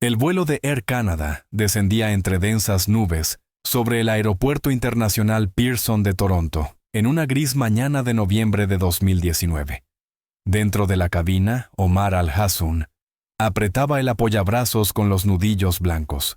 El vuelo de Air Canada descendía entre densas nubes sobre el Aeropuerto Internacional Pearson de Toronto, en una gris mañana de noviembre de 2019. Dentro de la cabina, Omar Al-Hassoun apretaba el apoyabrazos con los nudillos blancos.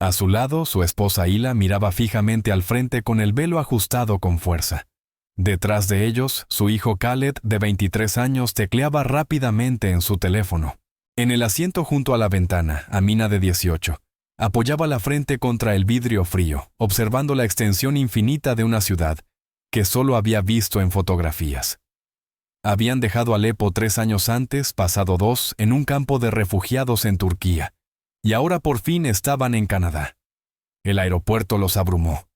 A su lado, su esposa Hila miraba fijamente al frente con el velo ajustado con fuerza. Detrás de ellos, su hijo Khaled, de 23 años, tecleaba rápidamente en su teléfono. En el asiento junto a la ventana, Amina, de 18, apoyaba la frente contra el vidrio frío, observando la extensión infinita de una ciudad que solo había visto en fotografías. Habían dejado Alepo 3 años antes, pasado 2, en un campo de refugiados en Turquía, y ahora por fin estaban en Canadá. El aeropuerto los abrumó.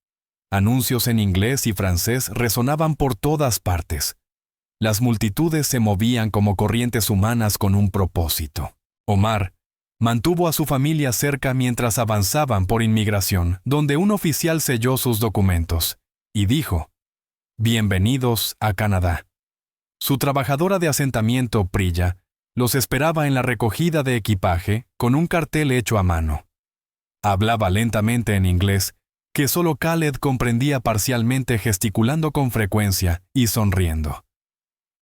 Anuncios en inglés y francés resonaban por todas partes. Las multitudes se movían como corrientes humanas con un propósito. Omar mantuvo a su familia cerca mientras avanzaban por inmigración, donde un oficial selló sus documentos, y dijo: «Bienvenidos a Canadá». Su trabajadora de asentamiento, Priya, los esperaba en la recogida de equipaje con un cartel hecho a mano. Hablaba lentamente en inglés, que solo Khaled comprendía parcialmente, gesticulando con frecuencia y sonriendo.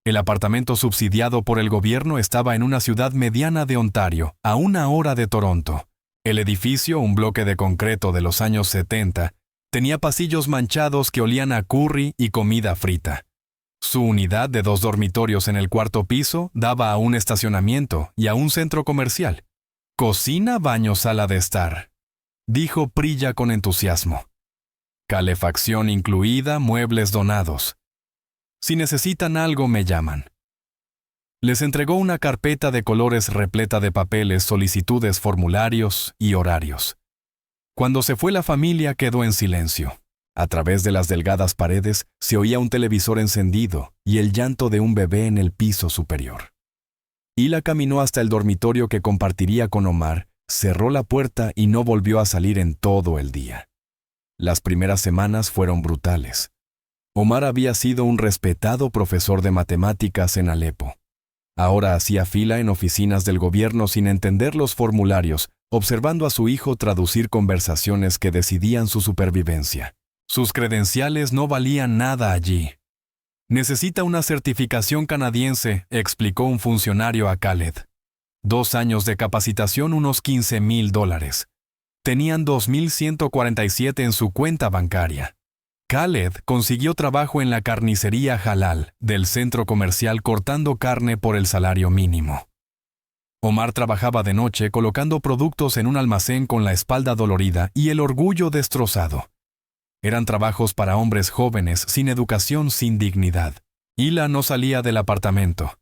El apartamento subsidiado por el gobierno estaba en una ciudad mediana de Ontario, a 1 hora de Toronto. El edificio, un bloque de concreto de los años 70, tenía pasillos manchados que olían a curry y comida frita. Su unidad de 2 dormitorios en el 4º piso daba a un estacionamiento y a un centro comercial. «Cocina, baño, sala de estar», dijo Priya con entusiasmo. «Calefacción incluida, muebles donados. Si necesitan algo, me llaman». Les entregó una carpeta de colores repleta de papeles, solicitudes, formularios y horarios. Cuando se fue la familia, quedó en silencio. A través de las delgadas paredes se oía un televisor encendido y el llanto de un bebé en el piso superior. Hila caminó hasta el dormitorio que compartiría con Omar, cerró la puerta y no volvió a salir en todo el día. Las primeras semanas fueron brutales. Omar había sido un respetado profesor de matemáticas en Alepo. Ahora hacía fila en oficinas del gobierno sin entender los formularios, observando a su hijo traducir conversaciones que decidían su supervivencia. Sus credenciales no valían nada allí. «Necesita una certificación canadiense», explicó un funcionario a Khaled. 2 años de capacitación, unos $15,000. Tenían 2,147 en su cuenta bancaria. Khaled consiguió trabajo en la carnicería Halal del centro comercial, cortando carne por el salario mínimo. Omar trabajaba de noche colocando productos en un almacén con la espalda dolorida y el orgullo destrozado. Eran trabajos para hombres jóvenes, sin educación, sin dignidad. Hila no salía del apartamento.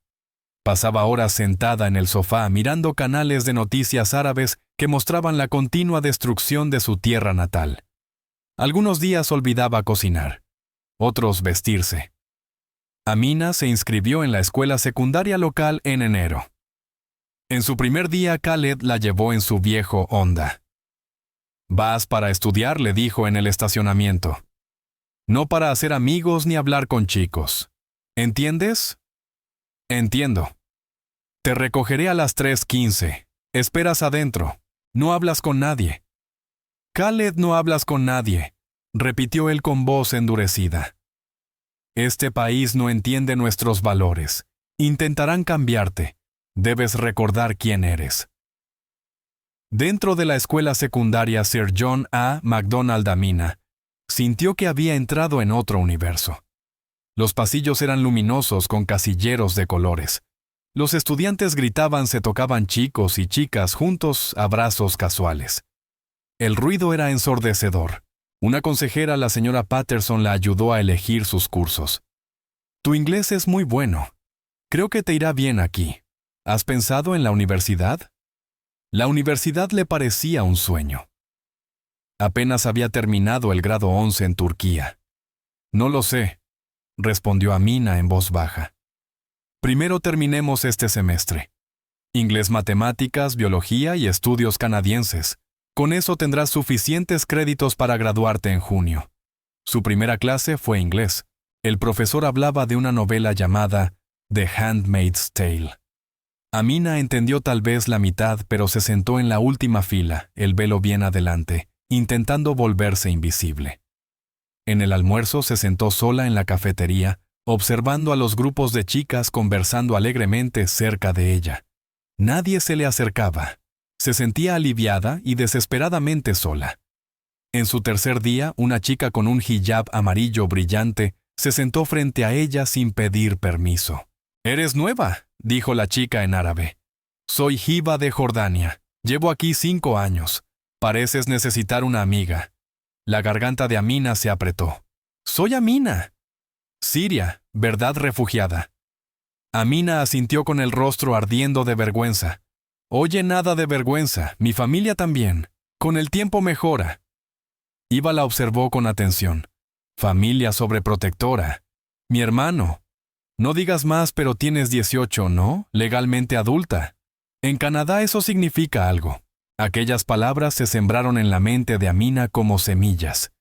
Pasaba horas sentada en el sofá mirando canales de noticias árabes que mostraban la continua destrucción de su tierra natal. Algunos días olvidaba cocinar, otros vestirse. Amina se inscribió en la escuela secundaria local en enero. En su primer día, Khaled la llevó en su viejo Honda. «Vas para estudiar», le dijo en el estacionamiento. «No para hacer amigos ni hablar con chicos. ¿Entiendes?» «Entiendo. Te recogeré a las 3:15. Esperas adentro. No hablas con nadie». «Khaled, no hablas con nadie», repitió él con voz endurecida. «Este país no entiende nuestros valores. Intentarán cambiarte. Debes recordar quién eres». Dentro de la escuela secundaria Sir John A. Macdonald, Amina sintió que había entrado en otro universo. Los pasillos eran luminosos con casilleros de colores. Los estudiantes gritaban, se tocaban chicos y chicas juntos, abrazos casuales. El ruido era ensordecedor. Una consejera, la señora Patterson, la ayudó a elegir sus cursos. «Tu inglés es muy bueno. Creo que te irá bien aquí. ¿Has pensado en la universidad?» La universidad le parecía un sueño. Apenas había terminado el grado 11 en Turquía. «No lo sé», respondió Amina en voz baja. «Primero terminemos este semestre. Inglés, matemáticas, biología y estudios canadienses. Con eso tendrás suficientes créditos para graduarte en junio». Su primera clase fue inglés. El profesor hablaba de una novela llamada The Handmaid's Tale. Amina entendió tal vez la mitad, pero se sentó en la última fila, el velo bien adelante, intentando volverse invisible. En el almuerzo se sentó sola en la cafetería, observando a los grupos de chicas conversando alegremente cerca de ella. Nadie se le acercaba. Se sentía aliviada y desesperadamente sola. En su tercer día, una chica con un hijab amarillo brillante se sentó frente a ella sin pedir permiso. «¿Eres nueva?», dijo la chica en árabe. «Soy Hiba de Jordania. Llevo aquí 5 años. Pareces necesitar una amiga». La garganta de Amina se apretó. «Soy Amina». «Siria, ¿verdad, refugiada?». Amina asintió con el rostro ardiendo de vergüenza. «Oye, nada de vergüenza, mi familia también. Con el tiempo mejora». Hiba la observó con atención. «Familia sobreprotectora. Mi hermano. No digas más, pero tienes 18, ¿no? Legalmente adulta. En Canadá eso significa algo». Aquellas palabras se sembraron en la mente de Amina como semillas.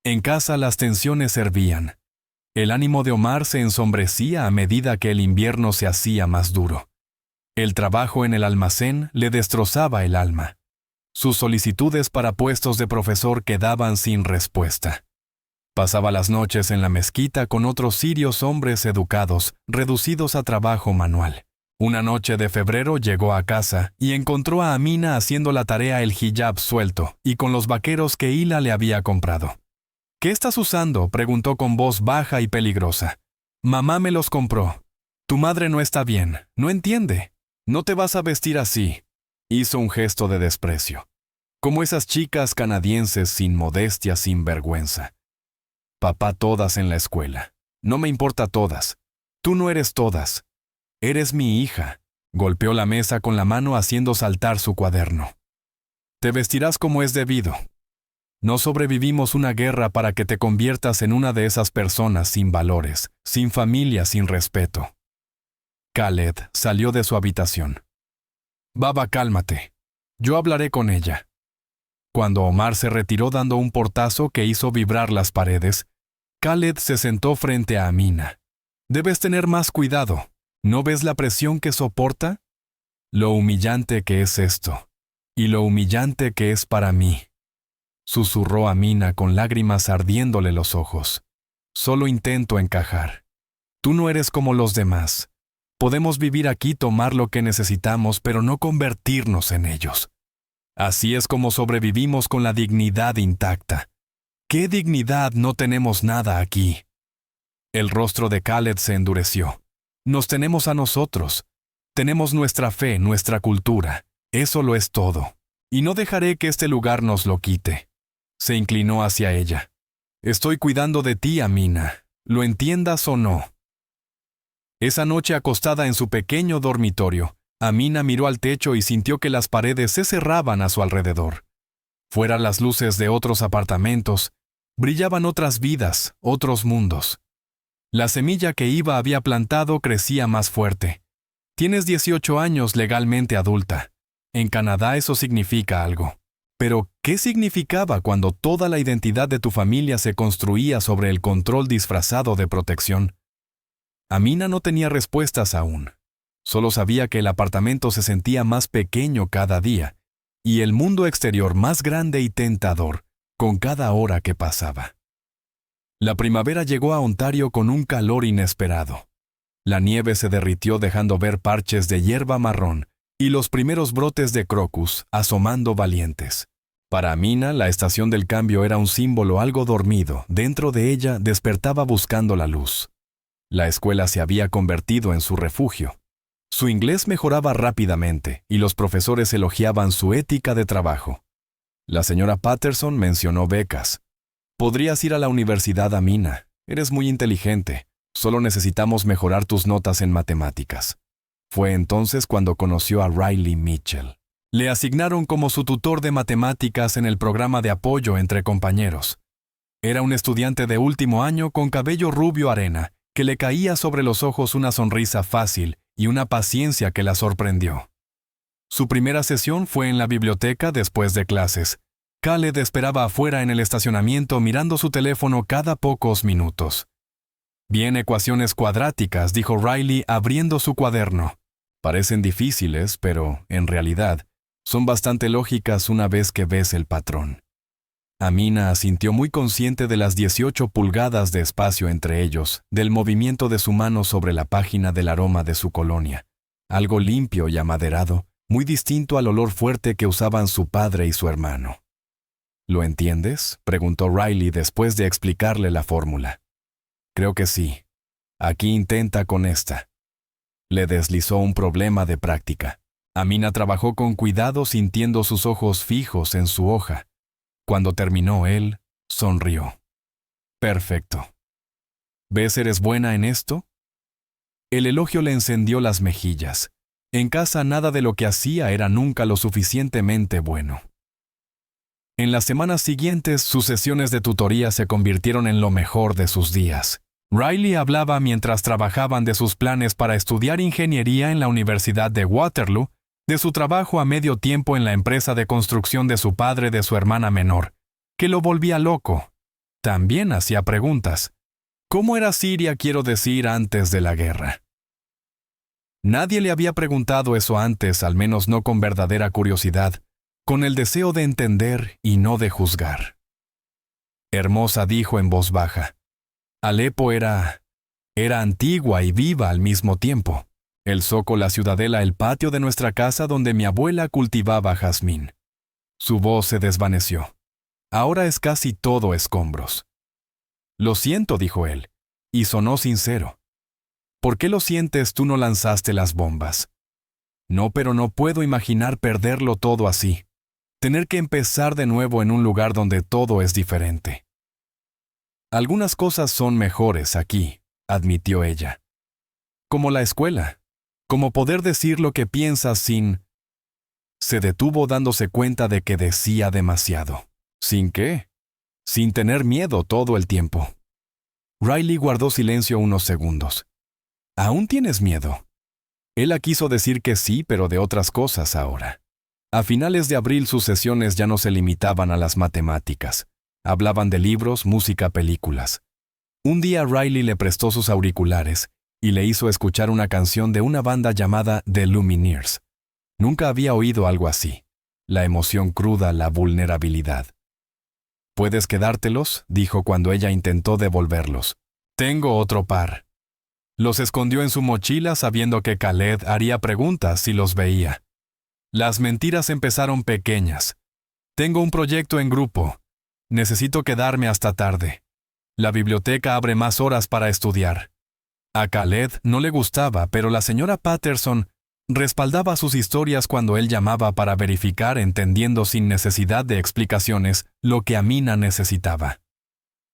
En casa las tensiones hervían. El ánimo de Omar se ensombrecía a medida que el invierno se hacía más duro. El trabajo en el almacén le destrozaba el alma. Sus solicitudes para puestos de profesor quedaban sin respuesta. Pasaba las noches en la mezquita con otros sirios hombres educados, reducidos a trabajo manual. Una noche de febrero llegó a casa y encontró a Amina haciendo la tarea el hijab suelto y con los vaqueros que Hila le había comprado. «¿Qué estás usando?», preguntó con voz baja y peligrosa. «Mamá me los compró. Tu madre no está bien, no entiende. No te vas a vestir así». Hizo un gesto de desprecio. Como esas chicas canadienses sin modestia, sin vergüenza. «Papá, todas en la escuela. No me importa todas. Tú no eres todas. Eres mi hija». Golpeó la mesa con la mano haciendo saltar su cuaderno. «Te vestirás como es debido. No sobrevivimos una guerra para que te conviertas en una de esas personas sin valores, sin familia, sin respeto». Khaled salió de su habitación. «Baba, cálmate. Yo hablaré con ella». Cuando Omar se retiró dando un portazo que hizo vibrar las paredes, Khaled se sentó frente a Amina. «Debes tener más cuidado. ¿No ves la presión que soporta? Lo humillante que es esto, y lo humillante que es para mí», susurró Amina con lágrimas ardiéndole los ojos. «Solo intento encajar. Tú no eres como los demás. Podemos vivir aquí, tomar lo que necesitamos, pero no convertirnos en ellos. Así es como sobrevivimos con la dignidad intacta. ¿Qué dignidad? No tenemos nada aquí». El rostro de Khaled se endureció. «Nos tenemos a nosotros. Tenemos nuestra fe, nuestra cultura. Eso lo es todo. Y no dejaré que este lugar nos lo quite». Se inclinó hacia ella. «Estoy cuidando de ti, Amina. ¿Lo entiendas o no?». Esa noche, acostada en su pequeño dormitorio, Amina miró al techo y sintió que las paredes se cerraban a su alrededor. Fuera las luces de otros apartamentos, brillaban otras vidas, otros mundos. La semilla que Hiba había plantado crecía más fuerte. «Tienes 18 años, legalmente adulta. En Canadá eso significa algo. Pero, ¿qué significaba cuando toda la identidad de tu familia se construía sobre el control disfrazado de protección?» Amina no tenía respuestas aún. Solo sabía que el apartamento se sentía más pequeño cada día, y el mundo exterior más grande y tentador con cada hora que pasaba. La primavera llegó a Ontario con un calor inesperado. La nieve se derritió dejando ver parches de hierba marrón y los primeros brotes de crocus asomando valientes. Para Amina, la estación del cambio era un símbolo algo dormido. Dentro de ella despertaba buscando la luz. La escuela se había convertido en su refugio. Su inglés mejoraba rápidamente y los profesores elogiaban su ética de trabajo. La señora Patterson mencionó becas. «Podrías ir a la universidad, Amina. Eres muy inteligente. Solo necesitamos mejorar tus notas en matemáticas». Fue entonces cuando conoció a Riley Mitchell. Le asignaron como su tutor de matemáticas en el programa de apoyo entre compañeros. Era un estudiante de último año con cabello rubio arena, que le caía sobre los ojos una sonrisa fácil y una paciencia que la sorprendió. Su primera sesión fue en la biblioteca después de clases. Khaled esperaba afuera en el estacionamiento mirando su teléfono cada pocos minutos. «Bien, ecuaciones cuadráticas», dijo Riley abriendo su cuaderno. Parecen difíciles, pero, en realidad, son bastante lógicas una vez que ves el patrón. Amina asintió muy consciente de las 18 pulgadas de espacio entre ellos, del movimiento de su mano sobre la página del aroma de su colonia, algo limpio y amaderado, muy distinto al olor fuerte que usaban su padre y su hermano. ¿Lo entiendes?, preguntó Riley después de explicarle la fórmula. Creo que sí. Aquí intenta con esta. Le deslizó un problema de práctica. Amina trabajó con cuidado sintiendo sus ojos fijos en su hoja. Cuando terminó, él sonrió. Perfecto. ¿Ves, eres buena en esto? El elogio le encendió las mejillas. En casa nada de lo que hacía era nunca lo suficientemente bueno. En las semanas siguientes, sus sesiones de tutoría se convirtieron en lo mejor de sus días. Riley hablaba mientras trabajaban de sus planes para estudiar ingeniería en la Universidad de Waterloo, de su trabajo a medio tiempo en la empresa de construcción de su padre y de su hermana menor, que lo volvía loco. También hacía preguntas. ¿Cómo era Siria, quiero decir, antes de la guerra? Nadie le había preguntado eso antes, al menos no con verdadera curiosidad, con el deseo de entender y no de juzgar. Hermosa, dijo en voz baja. Alepo era antigua y viva al mismo tiempo. El zoco, la ciudadela, el patio de nuestra casa donde mi abuela cultivaba jazmín. Su voz se desvaneció. Ahora es casi todo escombros. Lo siento, dijo él, y sonó sincero. ¿Por qué lo sientes? Tú no lanzaste las bombas. No, pero no puedo imaginar perderlo todo así. Tener que empezar de nuevo en un lugar donde todo es diferente. Algunas cosas son mejores aquí, admitió ella. Como la escuela. Como poder decir lo que piensas sin... Se detuvo dándose cuenta de que decía demasiado. ¿Sin qué? Sin tener miedo todo el tiempo. Riley guardó silencio unos segundos. ¿Aún tienes miedo? Él quiso decir que sí, pero de otras cosas ahora. A finales de abril sus sesiones ya no se limitaban a las matemáticas. Hablaban de libros, música, películas. Un día Riley le prestó sus auriculares y le hizo escuchar una canción de una banda llamada The Lumineers. Nunca había oído algo así. La emoción cruda, la vulnerabilidad. «¿Puedes quedártelos?», dijo cuando ella intentó devolverlos. «Tengo otro par». Los escondió en su mochila sabiendo que Khaled haría preguntas si los veía. Las mentiras empezaron pequeñas. «Tengo un proyecto en grupo. Necesito quedarme hasta tarde. La biblioteca abre más horas para estudiar». A Khaled no le gustaba, pero la señora Patterson respaldaba sus historias cuando él llamaba para verificar, entendiendo sin necesidad de explicaciones, lo que Amina necesitaba.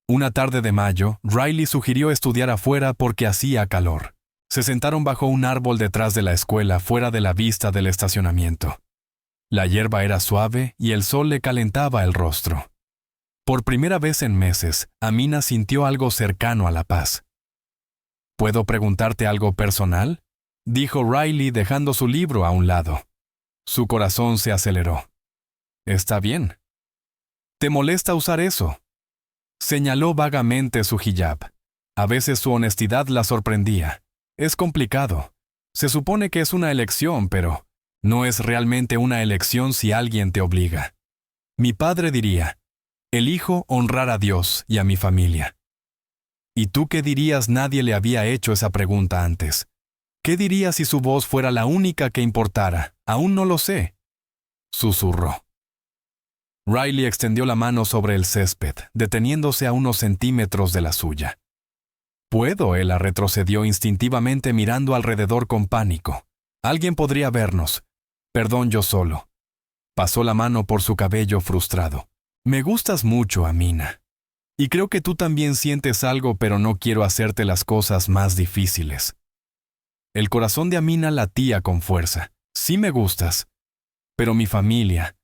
Una tarde de mayo, Riley sugirió estudiar afuera porque hacía calor. Se sentaron bajo un árbol detrás de la escuela, fuera de la vista del estacionamiento. La hierba era suave y el sol le calentaba el rostro. Por primera vez en meses, Amina sintió algo cercano a la paz. ¿Puedo preguntarte algo personal?, dijo Riley dejando su libro a un lado. Su corazón se aceleró. Está bien. ¿Te molesta usar eso? Señaló vagamente su hijab. A veces su honestidad la sorprendía. Es complicado. Se supone que es una elección, pero no es realmente una elección si alguien te obliga. Mi padre diría, elijo honrar a Dios y a mi familia. ¿Y tú qué dirías? Nadie le había hecho esa pregunta antes. ¿Qué diría si su voz fuera la única que importara? Aún no lo sé. Susurró. Riley extendió la mano sobre el césped, deteniéndose a unos centímetros de la suya. «Puedo», él retrocedió instintivamente mirando alrededor con pánico. «Alguien podría vernos. Perdón, yo solo». Pasó la mano por su cabello frustrado. «Me gustas mucho, Amina. Y creo que tú también sientes algo, pero no quiero hacerte las cosas más difíciles». El corazón de Amina latía con fuerza. «Sí me gustas. Pero mi familia.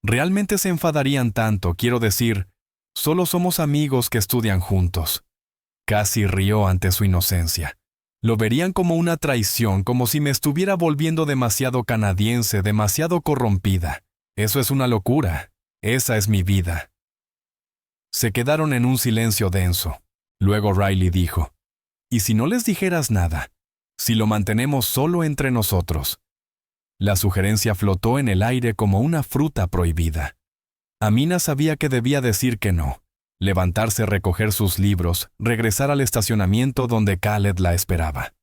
¿Realmente se enfadarían tanto? Quiero decir, solo somos amigos que estudian juntos». Casi rió ante su inocencia. Lo verían como una traición, como si me estuviera volviendo demasiado canadiense, demasiado corrompida. Eso es una locura. Esa es mi vida. Se quedaron en un silencio denso. Luego Riley dijo, «¿Y si no les dijeras nada? si lo mantenemos solo entre nosotros. La sugerencia flotó en el aire como una fruta prohibida. Amina sabía que debía decir que no, levantarse, recoger sus libros, regresar al estacionamiento donde Khaled la esperaba.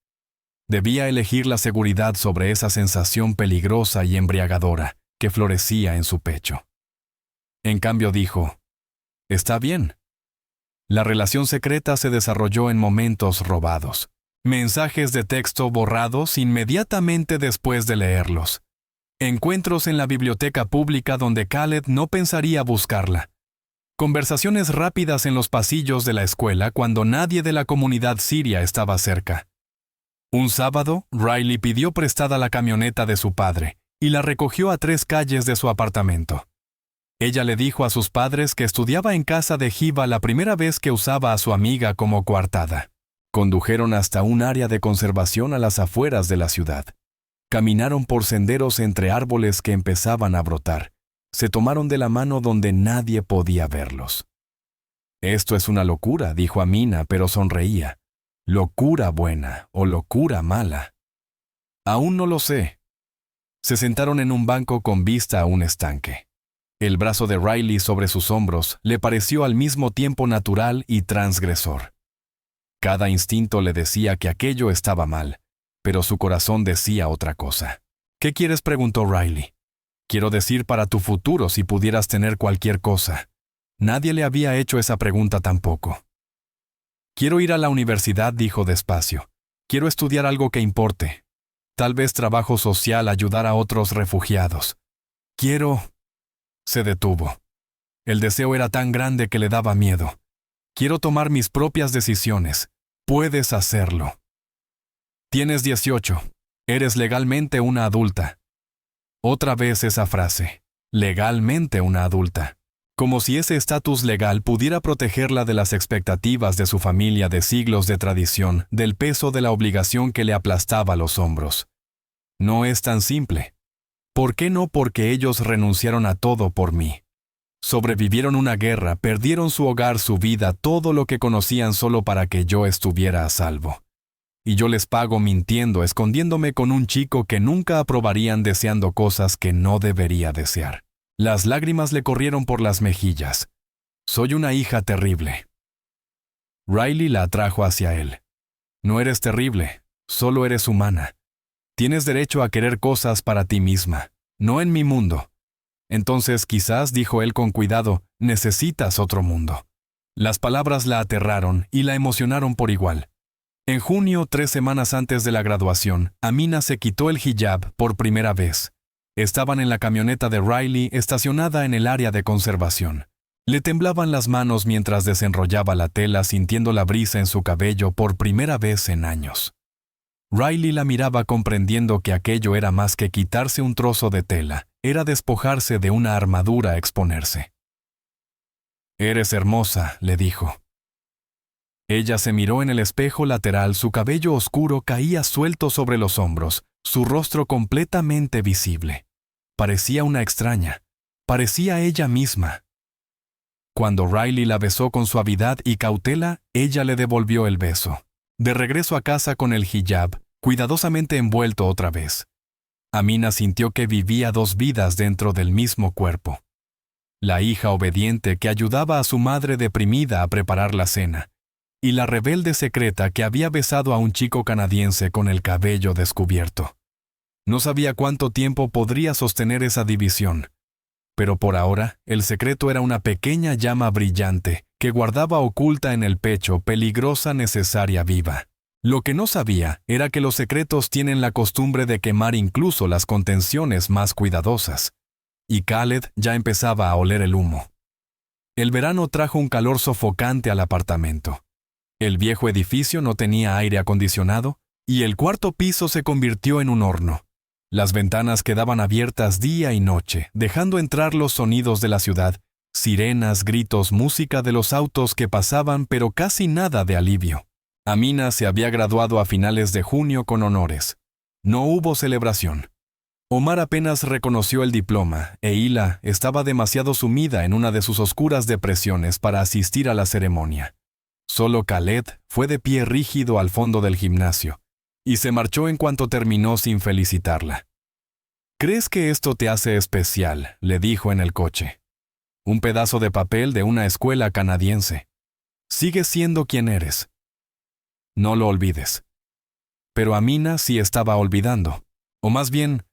Debía elegir la seguridad sobre esa sensación peligrosa y embriagadora que florecía en su pecho. En cambio dijo, «Está bien». La relación secreta se desarrolló en momentos robados. Mensajes de texto borrados inmediatamente después de leerlos. Encuentros en la biblioteca pública donde Khaled no pensaría buscarla. Conversaciones rápidas en los pasillos de la escuela cuando nadie de la comunidad siria estaba cerca. Un sábado, Riley pidió prestada la camioneta de su padre y la recogió a 3 calles de su apartamento. Ella le dijo a sus padres que estudiaba en casa de Hiba la primera vez que usaba a su amiga como coartada. Condujeron hasta un área de conservación a las afueras de la ciudad. Caminaron por senderos entre árboles que empezaban a brotar. Se tomaron de la mano donde nadie podía verlos. «Esto es una locura», dijo Amina, pero sonreía. «¿Locura buena o locura mala?» «Aún no lo sé». Se sentaron en un banco con vista a un estanque. El brazo de Riley sobre sus hombros le pareció al mismo tiempo natural y transgresor. Cada instinto le decía que aquello estaba mal, pero su corazón decía otra cosa. «¿Qué quieres?», preguntó Riley. «Quiero decir, para tu futuro, si pudieras tener cualquier cosa». Nadie le había hecho esa pregunta tampoco. «Quiero ir a la universidad», dijo despacio. «Quiero estudiar algo que importe. Tal vez trabajo social, ayudar a otros refugiados. Quiero...» Se detuvo. El deseo era tan grande que le daba miedo. «Quiero tomar mis propias decisiones. Puedes hacerlo». «Tienes 18. Eres legalmente una adulta». Otra vez esa frase. Legalmente una adulta. Como si ese estatus legal pudiera protegerla de las expectativas de su familia, de siglos de tradición, del peso de la obligación que le aplastaba los hombros. No es tan simple. ¿Por qué no? Porque ellos renunciaron a todo por mí. Sobrevivieron una guerra, perdieron su hogar, su vida, todo lo que conocían solo para que yo estuviera a salvo. Y yo les pago mintiendo, escondiéndome con un chico que nunca aprobarían, deseando cosas que no debería desear. Las lágrimas le corrieron por las mejillas. «Soy una hija terrible». Riley la atrajo hacia él. «No eres terrible, solo eres humana. Tienes derecho a querer cosas para ti misma, no en mi mundo». «Entonces quizás», dijo él con cuidado, «necesitas otro mundo». Las palabras la aterraron y la emocionaron por igual. En junio, 3 semanas antes de la graduación, Amina se quitó el hijab por primera vez. Estaban en la camioneta de Riley estacionada en el área de conservación. Le temblaban las manos mientras desenrollaba la tela, sintiendo la brisa en su cabello por primera vez en años. Riley la miraba, comprendiendo que aquello era más que quitarse un trozo de tela, era despojarse de una armadura, exponerse. «Eres hermosa», le dijo. Ella se miró en el espejo lateral, su cabello oscuro caía suelto sobre los hombros, su rostro completamente visible. Parecía una extraña, parecía ella misma. Cuando Riley la besó con suavidad y cautela, ella le devolvió el beso. De regreso a casa con el hijab, cuidadosamente envuelto otra vez. Amina sintió que vivía 2 vidas dentro del mismo cuerpo. La hija obediente que ayudaba a su madre deprimida a preparar la cena, y la rebelde secreta que había besado a un chico canadiense con el cabello descubierto. No sabía cuánto tiempo podría sostener esa división, pero por ahora el secreto era una pequeña llama brillante que guardaba oculta en el pecho, peligrosa, necesaria, viva. Lo que no sabía era que los secretos tienen la costumbre de quemar incluso las contenciones más cuidadosas, y Khaled ya empezaba a oler el humo. El verano trajo un calor sofocante al apartamento. El viejo edificio no tenía aire acondicionado y el 4º piso se convirtió en un horno. Las ventanas quedaban abiertas día y noche, dejando entrar los sonidos de la ciudad, sirenas, gritos, música de los autos que pasaban, pero casi nada de alivio. Amina se había graduado a finales de junio con honores. No hubo celebración. Omar apenas reconoció el diploma e Hila estaba demasiado sumida en una de sus oscuras depresiones para asistir a la ceremonia. Solo Khaled fue de pie rígido al fondo del gimnasio, y se marchó en cuanto terminó sin felicitarla. «¿Crees que esto te hace especial?», le dijo en el coche. «Un pedazo de papel de una escuela canadiense. Sigues siendo quien eres. No lo olvides». Pero Amina sí estaba olvidando, o más bien,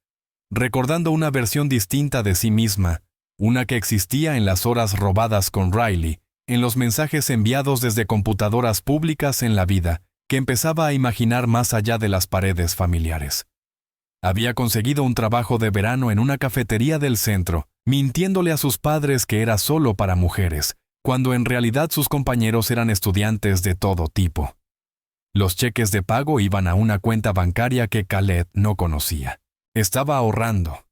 recordando una versión distinta de sí misma, una que existía en las horas robadas con Riley, en los mensajes enviados desde computadoras públicas en la vida, que empezaba a imaginar más allá de las paredes familiares. Había conseguido un trabajo de verano en una cafetería del centro, mintiéndole a sus padres que era solo para mujeres, cuando en realidad sus compañeros eran estudiantes de todo tipo. Los cheques de pago iban a una cuenta bancaria que Khaled no conocía. Estaba ahorrando.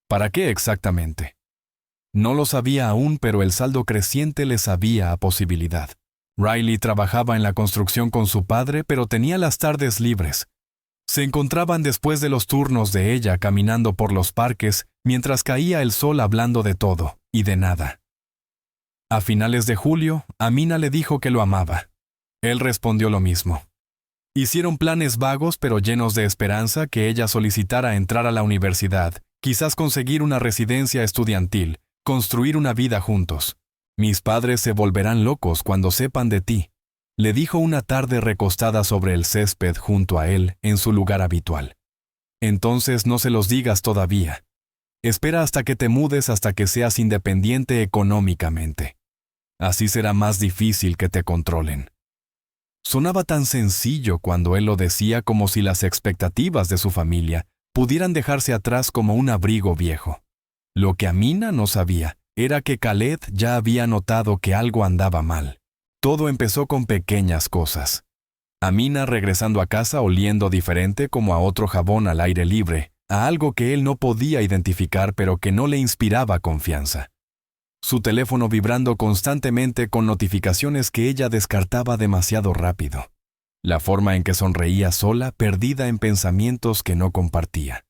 ¿Para qué exactamente? No lo sabía aún, pero el saldo creciente le sabía a posibilidad. Riley trabajaba en la construcción con su padre, pero tenía las tardes libres. Se encontraban después de los turnos de ella caminando por los parques mientras caía el sol hablando de todo y de nada. A finales de julio, Amina le dijo que lo amaba. Él respondió lo mismo. Hicieron planes vagos pero llenos de esperanza que ella solicitara entrar a la universidad, quizás conseguir una residencia estudiantil, construir una vida juntos. «Mis padres se volverán locos cuando sepan de ti», le dijo una tarde recostada sobre el césped junto a él en su lugar habitual. «Entonces no se los digas todavía. Espera hasta que te mudes, hasta que seas independiente económicamente. Así será más difícil que te controlen». Sonaba tan sencillo cuando él lo decía, como si las expectativas de su familia pudieran dejarse atrás como un abrigo viejo. Lo que Amina no sabía era que Khaled ya había notado que algo andaba mal. Todo empezó con pequeñas cosas. Amina regresando a casa oliendo diferente, como a otro jabón al aire libre, a algo que él no podía identificar pero que no le inspiraba confianza. Su teléfono vibrando constantemente con notificaciones que ella descartaba demasiado rápido. La forma en que sonreía sola, perdida en pensamientos que no compartía.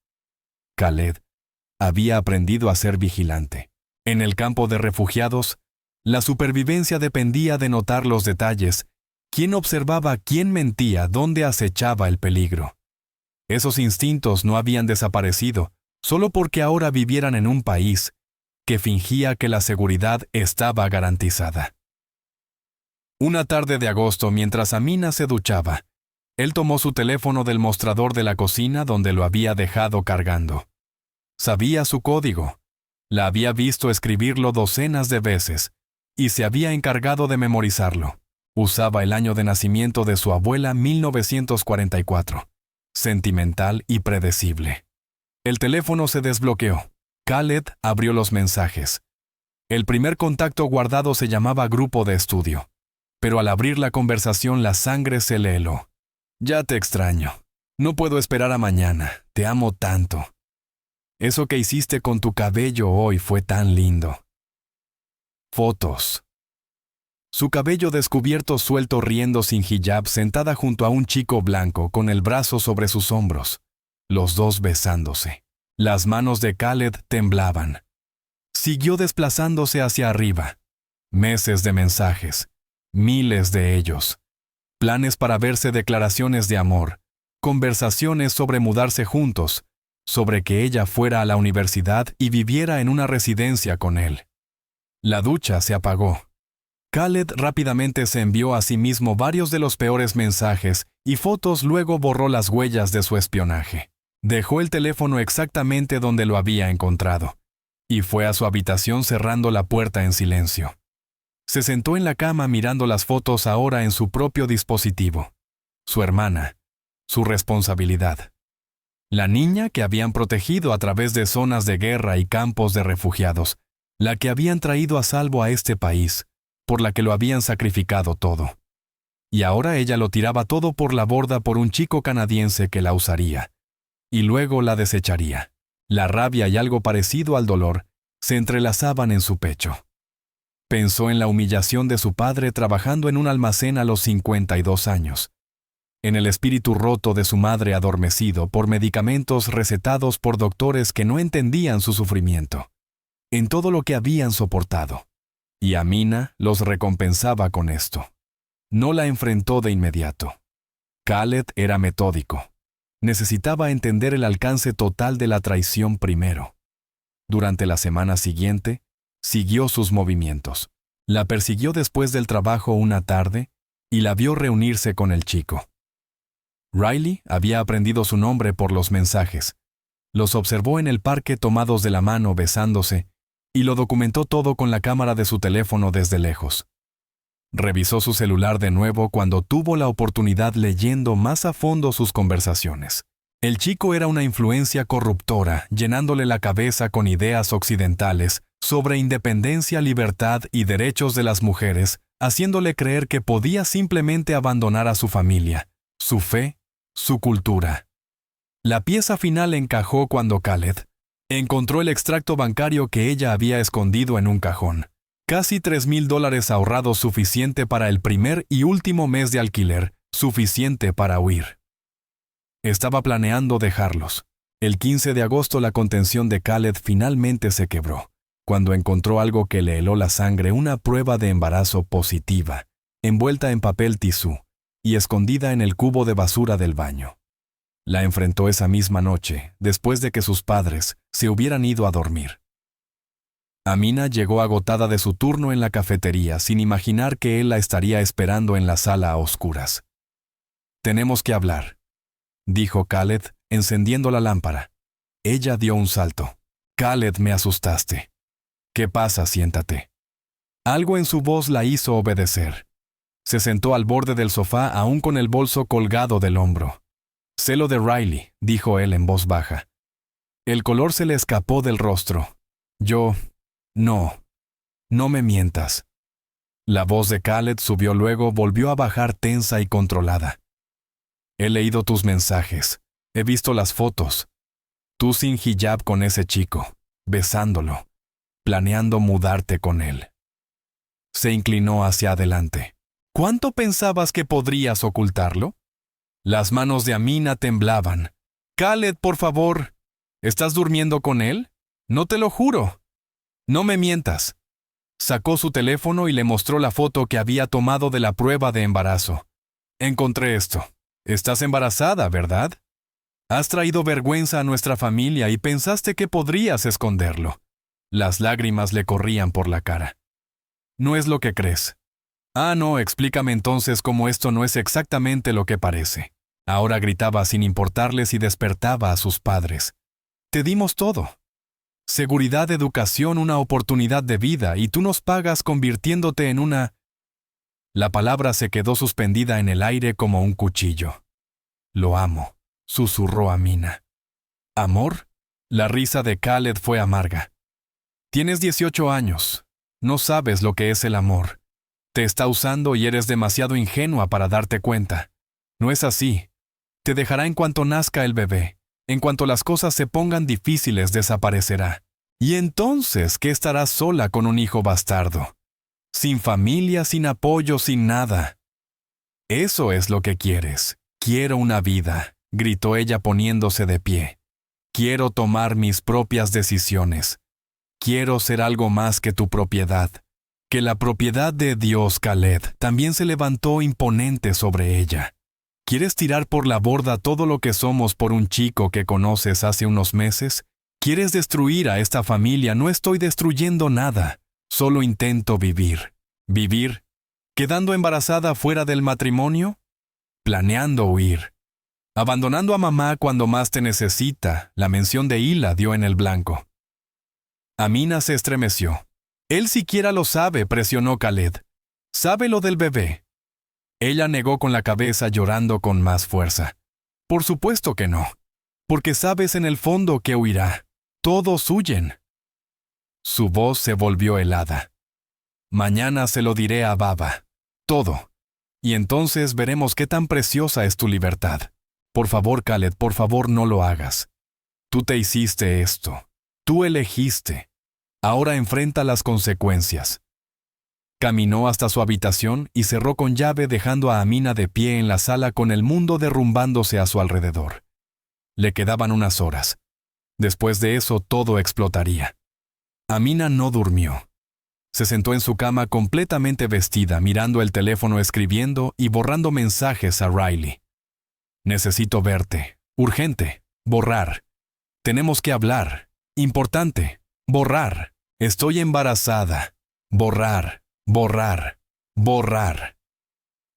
Khaled había aprendido a ser vigilante. En el campo de refugiados, la supervivencia dependía de notar los detalles, quién observaba, quién mentía, dónde acechaba el peligro. Esos instintos no habían desaparecido, solo porque ahora vivieran en un país que fingía que la seguridad estaba garantizada. Una tarde de agosto, mientras Amina se duchaba, él tomó su teléfono del mostrador de la cocina donde lo había dejado cargando. Sabía su código. La había visto escribirlo docenas de veces y se había encargado de memorizarlo. Usaba el año de nacimiento de su abuela, 1944. Sentimental y predecible. El teléfono se desbloqueó. Khaled abrió los mensajes. El primer contacto guardado se llamaba Grupo de Estudio. Pero al abrir la conversación la sangre se le heló. «Ya te extraño. No puedo esperar a mañana. Te amo tanto. Eso que hiciste con tu cabello hoy fue tan lindo». Fotos. Su cabello descubierto suelto riendo sin hijab, sentada junto a un chico blanco con el brazo sobre sus hombros. Los dos besándose. Las manos de Khaled temblaban. Siguió desplazándose hacia arriba. Meses de mensajes. Miles de ellos. Planes para verse, declaraciones de amor. Conversaciones sobre mudarse juntos. Sobre que ella fuera a la universidad y viviera en una residencia con él. La ducha se apagó. Khaled rápidamente se envió a sí mismo varios de los peores mensajes y fotos, luego borró las huellas de su espionaje. Dejó el teléfono exactamente donde lo había encontrado y fue a su habitación cerrando la puerta en silencio. Se sentó en la cama mirando las fotos ahora en su propio dispositivo. Su hermana, su responsabilidad. La niña que habían protegido a través de zonas de guerra y campos de refugiados, la que habían traído a salvo a este país, por la que lo habían sacrificado todo. Y ahora ella lo tiraba todo por la borda por un chico canadiense que la usaría. Y luego la desecharía. La rabia y algo parecido al dolor se entrelazaban en su pecho. Pensó en la humillación de su padre trabajando en un almacén a los 52 años. En el espíritu roto de su madre adormecido por medicamentos recetados por doctores que no entendían su sufrimiento. En todo lo que habían soportado. Y Amina los recompensaba con esto. No la enfrentó de inmediato. Khaled era metódico. Necesitaba entender el alcance total de la traición primero. Durante la semana siguiente, siguió sus movimientos. La persiguió después del trabajo una tarde y la vio reunirse con el chico. Riley había aprendido su nombre por los mensajes. Los observó en el parque tomados de la mano besándose y lo documentó todo con la cámara de su teléfono desde lejos. Revisó su celular de nuevo cuando tuvo la oportunidad leyendo más a fondo sus conversaciones. El chico era una influencia corruptora, llenándole la cabeza con ideas occidentales sobre independencia, libertad y derechos de las mujeres, haciéndole creer que podía simplemente abandonar a su familia, su fe, su cultura. La pieza final encajó cuando Khaled encontró el extracto bancario que ella había escondido en un cajón. Casi $3,000 ahorrados, suficiente para el primer y último mes de alquiler, suficiente para huir. Estaba planeando dejarlos. El 15 de agosto la contención de Khaled finalmente se quebró, cuando encontró algo que le heló la sangre, una prueba de embarazo positiva, envuelta en papel tisú y escondida en el cubo de basura del baño. La enfrentó esa misma noche, después de que sus padres se hubieran ido a dormir. Amina llegó agotada de su turno en la cafetería sin imaginar que él la estaría esperando en la sala a oscuras. «Tenemos que hablar», dijo Khaled, encendiendo la lámpara. Ella dio un salto. «Khaled, me asustaste». «¿Qué pasa? Siéntate». Algo en su voz la hizo obedecer. Se sentó al borde del sofá aún con el bolso colgado del hombro. «Sé lo de Riley», dijo él en voz baja. El color se le escapó del rostro. No me mientas». La voz de Khaled subió luego, volvió a bajar tensa y controlada. «He leído tus mensajes. He visto las fotos. Tú sin hijab con ese chico, besándolo, planeando mudarte con él». Se inclinó hacia adelante. «¿Cuánto pensabas que podrías ocultarlo?» Las manos de Amina temblaban. «Khaled, por favor. ¿Estás durmiendo con él? No te lo juro. No me mientas». Sacó su teléfono y le mostró la foto que había tomado de la prueba de embarazo. «Encontré esto. Estás embarazada, ¿verdad? Has traído vergüenza a nuestra familia y pensaste que podrías esconderlo». Las lágrimas le corrían por la cara. «No es lo que crees». «Ah, no, explícame entonces cómo esto no es exactamente lo que parece». Ahora gritaba sin importarle si despertaba a sus padres. «Te dimos todo. Seguridad, educación, una oportunidad de vida, y tú nos pagas convirtiéndote en una...» La palabra se quedó suspendida en el aire como un cuchillo. «Lo amo», susurró Amina. «¿Amor?» La risa de Khaled fue amarga. «Tienes 18 años. No sabes lo que es el amor. Te está usando y eres demasiado ingenua para darte cuenta. No es así. Te dejará en cuanto nazca el bebé. En cuanto las cosas se pongan difíciles, desaparecerá. Y entonces, ¿qué estarás sola con un hijo bastardo? Sin familia, sin apoyo, sin nada. Eso es lo que quieres. Quiero una vida», gritó ella poniéndose de pie. «Quiero tomar mis propias decisiones. Quiero ser algo más que tu propiedad». Que la propiedad de Dios, Khaled, también se levantó imponente sobre ella. ¿Quieres tirar por la borda todo lo que somos por un chico que conoces hace unos meses? ¿Quieres destruir a esta familia? No estoy destruyendo nada. Solo intento vivir. ¿Vivir? ¿Quedando embarazada fuera del matrimonio? Planeando huir. Abandonando a mamá cuando más te necesita. La mención de Hila dio en el blanco. Amina se estremeció. «Él siquiera lo sabe», presionó Khaled. «¿Sabe lo del bebé?» Ella negó con la cabeza, llorando con más fuerza. «Por supuesto que no. Porque sabes en el fondo que huirá. Todos huyen». Su voz se volvió helada. «Mañana se lo diré a Baba. Todo. Y entonces veremos qué tan preciosa es tu libertad. Por favor, Khaled, por favor, no lo hagas. Tú te hiciste esto. Tú elegiste. Ahora enfrenta las consecuencias». Caminó hasta su habitación y cerró con llave, dejando a Amina de pie en la sala con el mundo derrumbándose a su alrededor. Le quedaban unas horas. Después de eso todo explotaría. Amina no durmió. Se sentó en su cama completamente vestida, mirando el teléfono, escribiendo y borrando mensajes a Riley. «Necesito verte. Urgente. Borrar. Tenemos que hablar. Importante. Borrar. Estoy embarazada. Borrar. Borrar. Borrar.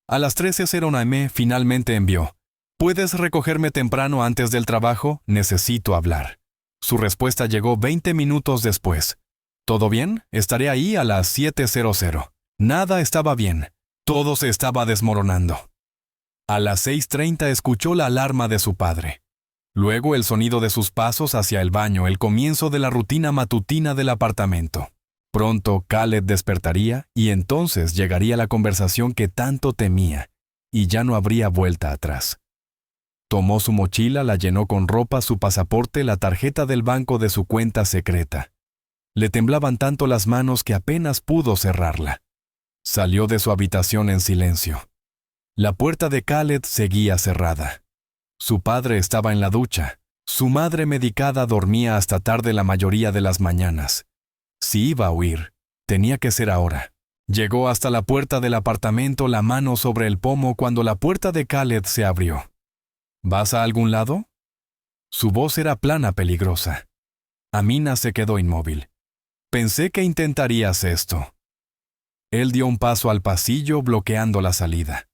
A las 13:00 am finalmente envió: ¿Puedes recogerme temprano antes del trabajo? Necesito hablar. Su respuesta llegó 20 minutos después. ¿Todo bien? Estaré ahí a las 7:00. Nada estaba bien. Todo se estaba desmoronando. A las 6:30 escuchó la alarma de su padre. Luego el sonido de sus pasos hacia el baño, el comienzo de la rutina matutina del apartamento. Pronto Khaled despertaría y entonces llegaría la conversación que tanto temía, y ya no habría vuelta atrás. Tomó su mochila, la llenó con ropa, su pasaporte, la tarjeta del banco de su cuenta secreta. Le temblaban tanto las manos que apenas pudo cerrarla. Salió de su habitación en silencio. La puerta de Khaled seguía cerrada. Su padre estaba en la ducha. Su madre medicada dormía hasta tarde la mayoría de las mañanas. Si iba a huir, tenía que ser ahora. Llegó hasta la puerta del apartamento, la mano sobre el pomo, cuando la puerta de Khaled se abrió. ¿Vas a algún lado? Su voz era plana, peligrosa. Amina se quedó inmóvil. Pensé que intentarías esto. Él dio un paso al pasillo, bloqueando la salida.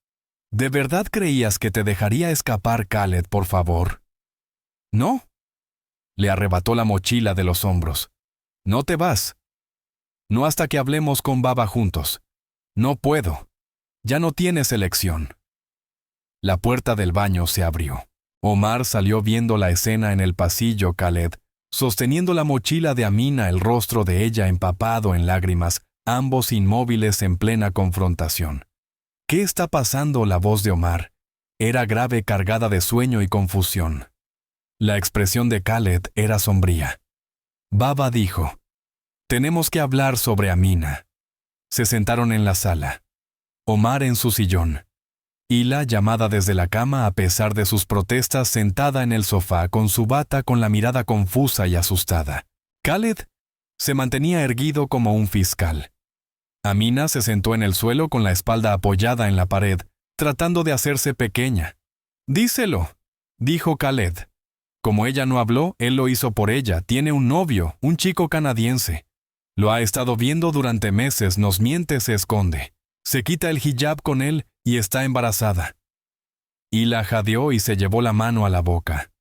¿De verdad creías que te dejaría escapar, Khaled, por favor? No. Le arrebató la mochila de los hombros. No te vas. No hasta que hablemos con Baba juntos. No puedo. Ya no tienes elección. La puerta del baño se abrió. Omar salió viendo la escena en el pasillo. Khaled, sosteniendo la mochila de Amina, el rostro de ella empapado en lágrimas, ambos inmóviles en plena confrontación. ¿Qué está pasando? La voz de Omar era grave, cargada de sueño y confusión. La expresión de Khaled era sombría. Baba dijo: «Tenemos que hablar sobre Amina». Se sentaron en la sala. Omar en su sillón. Hila, llamada desde la cama a pesar de sus protestas, sentada en el sofá con su bata, con la mirada confusa y asustada. Khaled se mantenía erguido como un fiscal. Amina se sentó en el suelo con la espalda apoyada en la pared, tratando de hacerse pequeña. «Díselo», dijo Khaled. Como ella no habló, él lo hizo por ella. Tiene un novio, un chico canadiense. Lo ha estado viendo durante meses, nos miente, se esconde. Se quita el hijab con él y está embarazada. Hila jadeó y se llevó la mano a la boca.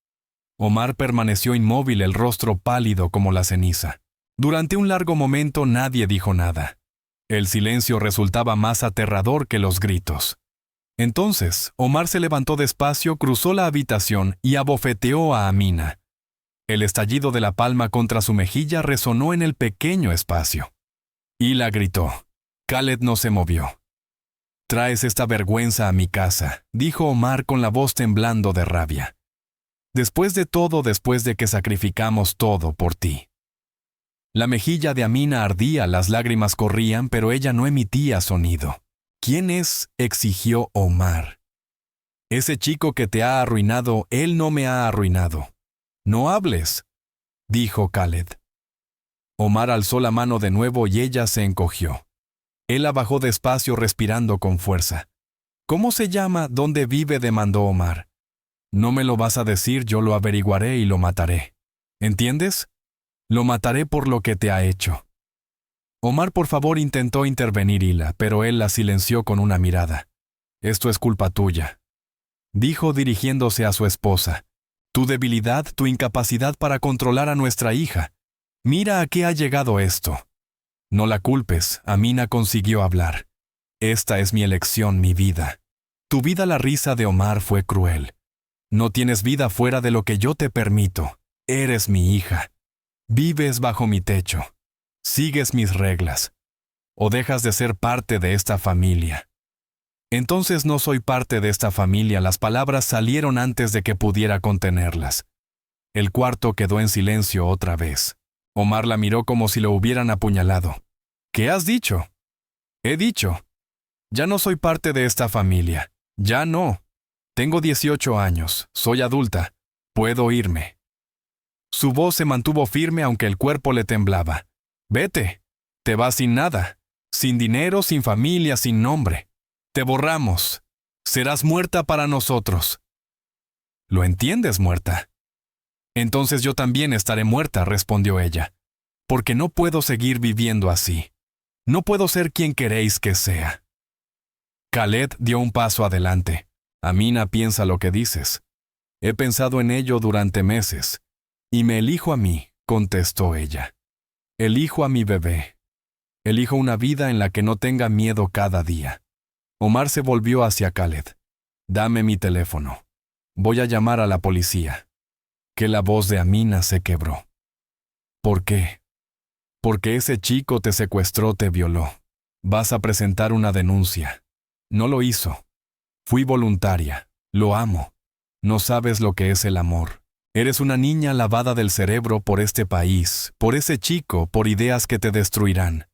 Omar permaneció inmóvil, el rostro pálido como la ceniza. Durante un largo momento nadie dijo nada. El silencio resultaba más aterrador que los gritos. Entonces, Omar se levantó despacio, cruzó la habitación y abofeteó a Amina. El estallido de la palma contra su mejilla resonó en el pequeño espacio. Hila gritó. Khaled no se movió. «Traes esta vergüenza a mi casa», dijo Omar con la voz temblando de rabia. «Después de todo, después de que sacrificamos todo por ti». La mejilla de Amina ardía, las lágrimas corrían, pero ella no emitía sonido. «¿Quién es?», exigió Omar. «Ese chico que te ha arruinado, él no me ha arruinado». «No hables», dijo Khaled. Omar alzó la mano de nuevo y ella se encogió. Él la bajó despacio, respirando con fuerza. «¿Cómo se llama? ¿Dónde vive?», demandó Omar. «No me lo vas a decir, yo lo averiguaré y lo mataré. ¿Entiendes? Lo mataré por lo que te ha hecho». Omar, por favor, intentó intervenir Hila, pero él la silenció con una mirada. «Esto es culpa tuya», dijo dirigiéndose a su esposa. «Tu debilidad, tu incapacidad para controlar a nuestra hija. Mira a qué ha llegado esto». «No la culpes», Amina consiguió hablar. «Esta es mi elección, mi vida». Tu vida. La risa de Omar fue cruel. «No tienes vida fuera de lo que yo te permito. Eres mi hija. Vives bajo mi techo. Sigues mis reglas. O dejas de ser parte de esta familia». «Entonces no soy parte de esta familia». Las palabras salieron antes de que pudiera contenerlas. El cuarto quedó en silencio otra vez. Omar la miró como si lo hubieran apuñalado. «¿Qué has dicho?» «He dicho. Ya no soy parte de esta familia. Ya no. Tengo 18 años. Soy adulta. Puedo irme». Su voz se mantuvo firme aunque el cuerpo le temblaba. «Vete. Te vas sin nada. Sin dinero, sin familia, sin nombre. Te borramos. Serás muerta para nosotros». ¿Lo entiendes, muerta? Entonces yo también estaré muerta, respondió ella, porque no puedo seguir viviendo así. No puedo ser quien queréis que sea. Khaled dio un paso adelante. Amina, piensa lo que dices. He pensado en ello durante meses. Y me elijo a mí, contestó ella. Elijo a mi bebé. Elijo una vida en la que no tenga miedo cada día. Omar se volvió hacia Khaled. Dame mi teléfono. Voy a llamar a la policía. Que la voz de Amina se quebró. ¿Por qué? Porque ese chico te secuestró, te violó. Vas a presentar una denuncia. No lo hizo. Fui voluntaria. Lo amo. No sabes lo que es el amor. Eres una niña lavada del cerebro por este país, por ese chico, por ideas que te destruirán.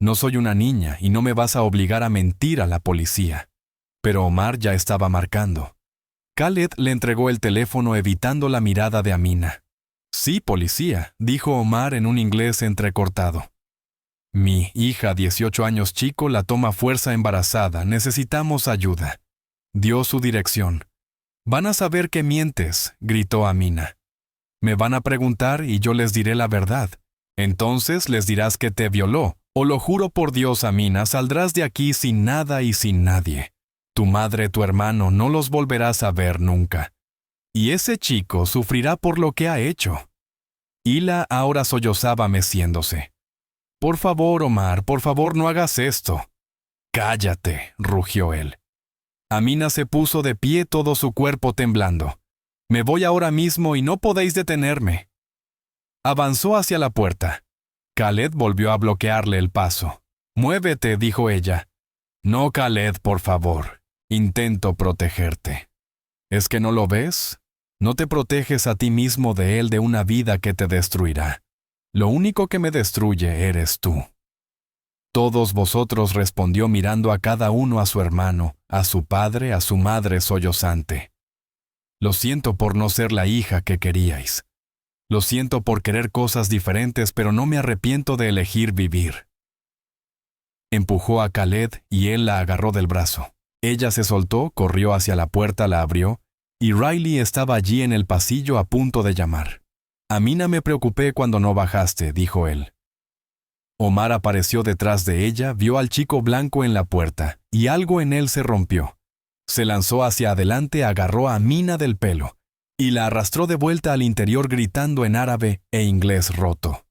No soy una niña y no me vas a obligar a mentir a la policía. Pero Omar ya estaba marcando. Khaled le entregó el teléfono evitando la mirada de Amina. Sí, policía, dijo Omar en un inglés entrecortado. Mi hija, 18 años chico, la toma fuerza embarazada. Necesitamos ayuda. Dio su dirección. Van a saber que mientes, gritó Amina. Me van a preguntar y yo les diré la verdad. Entonces les dirás que te violó. O lo juro por Dios, Amina, saldrás de aquí sin nada y sin nadie. Tu madre, tu hermano, no los volverás a ver nunca. Y ese chico sufrirá por lo que ha hecho. Hila ahora sollozaba meciéndose. Por favor, Omar, por favor, no hagas esto. Cállate, rugió él. Amina se puso de pie, todo su cuerpo temblando. Me voy ahora mismo y no podéis detenerme. Avanzó hacia la puerta. Khaled volvió a bloquearle el paso. Muévete, dijo ella. No, Khaled, por favor. Intento protegerte. ¿Es que no lo ves? No te proteges a ti mismo de él, de una vida que te destruirá. Lo único que me destruye eres tú. Todos vosotros, respondió mirando a cada uno, a su hermano, a su padre, a su madre sollozante. Lo siento por no ser la hija que queríais. Lo siento por querer cosas diferentes, pero no me arrepiento de elegir vivir. Empujó a Khaled y él la agarró del brazo. Ella se soltó, corrió hacia la puerta, la abrió, y Riley estaba allí en el pasillo a punto de llamar. Amina, me preocupé cuando no bajaste, dijo él. Omar apareció detrás de ella, vio al chico blanco en la puerta, y algo en él se rompió. Se lanzó hacia adelante, agarró a Amina del pelo, y la arrastró de vuelta al interior gritando en árabe e inglés roto.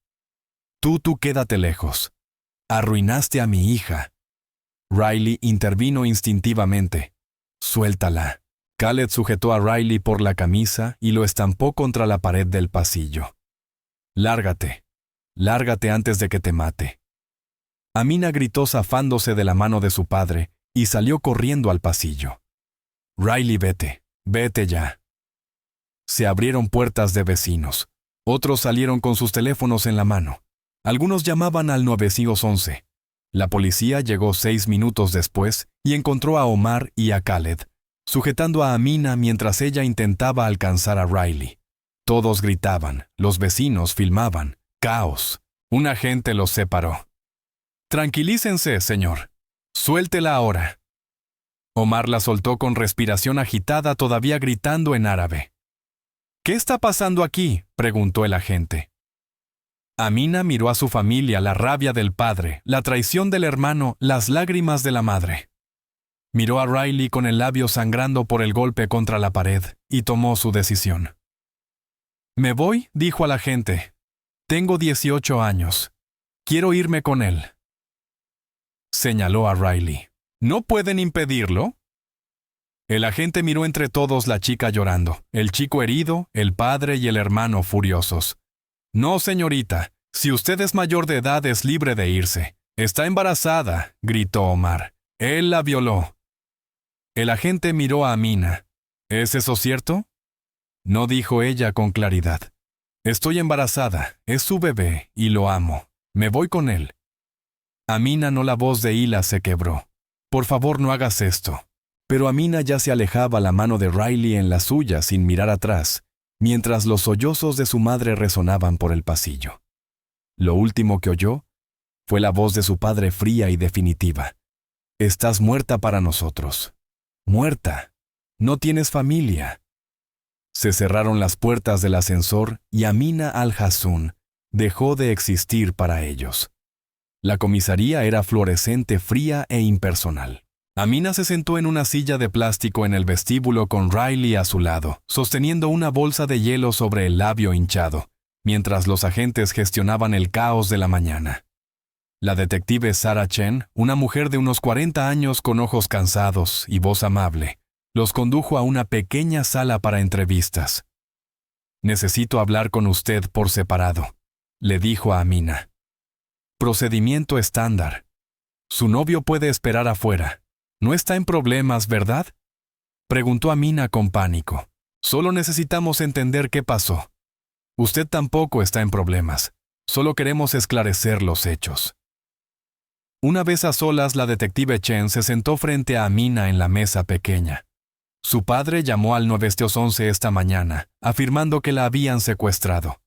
Tú quédate lejos. Arruinaste a mi hija. Riley intervino instintivamente. Suéltala. Khaled sujetó a Riley por la camisa y lo estampó contra la pared del pasillo. Lárgate. Lárgate antes de que te mate. Amina gritó zafándose de la mano de su padre y salió corriendo al pasillo. Riley, vete. Vete ya. Se abrieron puertas de vecinos. Otros salieron con sus teléfonos en la mano. Algunos llamaban al 911. La policía llegó 6 minutos después y encontró a Omar y a Khaled, sujetando a Amina mientras ella intentaba alcanzar a Riley. Todos gritaban, los vecinos filmaban. Caos. Un agente los separó. Tranquilícense, señor. Suéltela ahora. Omar la soltó con respiración agitada, todavía gritando en árabe. ¿Qué está pasando aquí?, preguntó el agente. Amina miró a su familia, la rabia del padre, la traición del hermano, las lágrimas de la madre. Miró a Riley con el labio sangrando por el golpe contra la pared y tomó su decisión. Me voy, dijo al agente. Tengo 18 años. Quiero irme con él. Señaló a Riley. ¿No pueden impedirlo? El agente miró entre todos, la chica llorando, el chico herido, el padre y el hermano furiosos. No, señorita. Si usted es mayor de edad, es libre de irse. Está embarazada, gritó Omar. Él la violó. El agente miró a Amina. ¿Es eso cierto? No, dijo ella con claridad. Estoy embarazada, es su bebé y lo amo. Me voy con él. Amina, no, la voz de Hila se quebró. Por favor, no hagas esto. Pero Amina ya se alejaba, la mano de Riley en la suya sin mirar atrás, mientras los sollozos de su madre resonaban por el pasillo. Lo último que oyó fue la voz de su padre fría y definitiva. Estás muerta para nosotros. Muerta. No tienes familia. Se cerraron las puertas del ascensor y Amina al-Hassun dejó de existir para ellos. La comisaría era fluorescente, fría e impersonal. Amina se sentó en una silla de plástico en el vestíbulo con Riley a su lado, sosteniendo una bolsa de hielo sobre el labio hinchado, mientras los agentes gestionaban el caos de la mañana. La detective Sarah Chen, una mujer de unos 40 años con ojos cansados y voz amable, los condujo a una pequeña sala para entrevistas. «Necesito hablar con usted por separado», le dijo a Amina. «Procedimiento estándar. Su novio puede esperar afuera. ¿No está en problemas, verdad?», preguntó Amina con pánico. «Solo necesitamos entender qué pasó. Usted tampoco está en problemas. Solo queremos esclarecer los hechos». Una vez a solas, la detective Chen se sentó frente a Amina en la mesa pequeña. Su padre llamó al 911 esta mañana, afirmando que la habían secuestrado.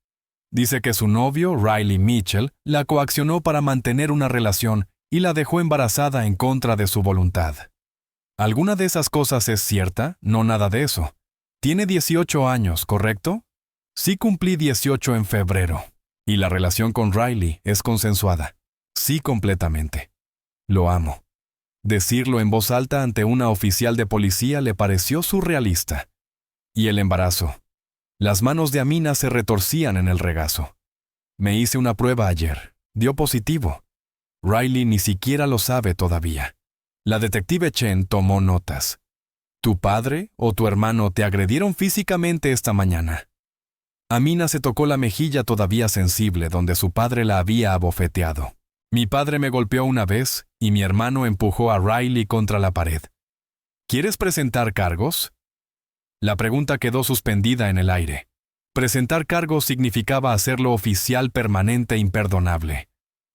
Dice que su novio, Riley Mitchell, la coaccionó para mantener una relación y la dejó embarazada en contra de su voluntad. ¿Alguna de esas cosas es cierta? No, nada de eso. Tiene 18 años, ¿correcto? Sí, cumplí 18 en febrero. Y la relación con Riley es consensuada. Sí, completamente. Lo amo. Decirlo en voz alta ante una oficial de policía le pareció surrealista. Y el embarazo. Las manos de Amina se retorcían en el regazo. Me hice una prueba ayer. Dio positivo. Riley ni siquiera lo sabe todavía. La detective Chen tomó notas. ¿Tu padre o tu hermano te agredieron físicamente esta mañana? Amina se tocó la mejilla todavía sensible donde su padre la había abofeteado. Mi padre me golpeó una vez y mi hermano empujó a Riley contra la pared. ¿Quieres presentar cargos? La pregunta quedó suspendida en el aire. Presentar cargos significaba hacerlo oficial, permanente e imperdonable.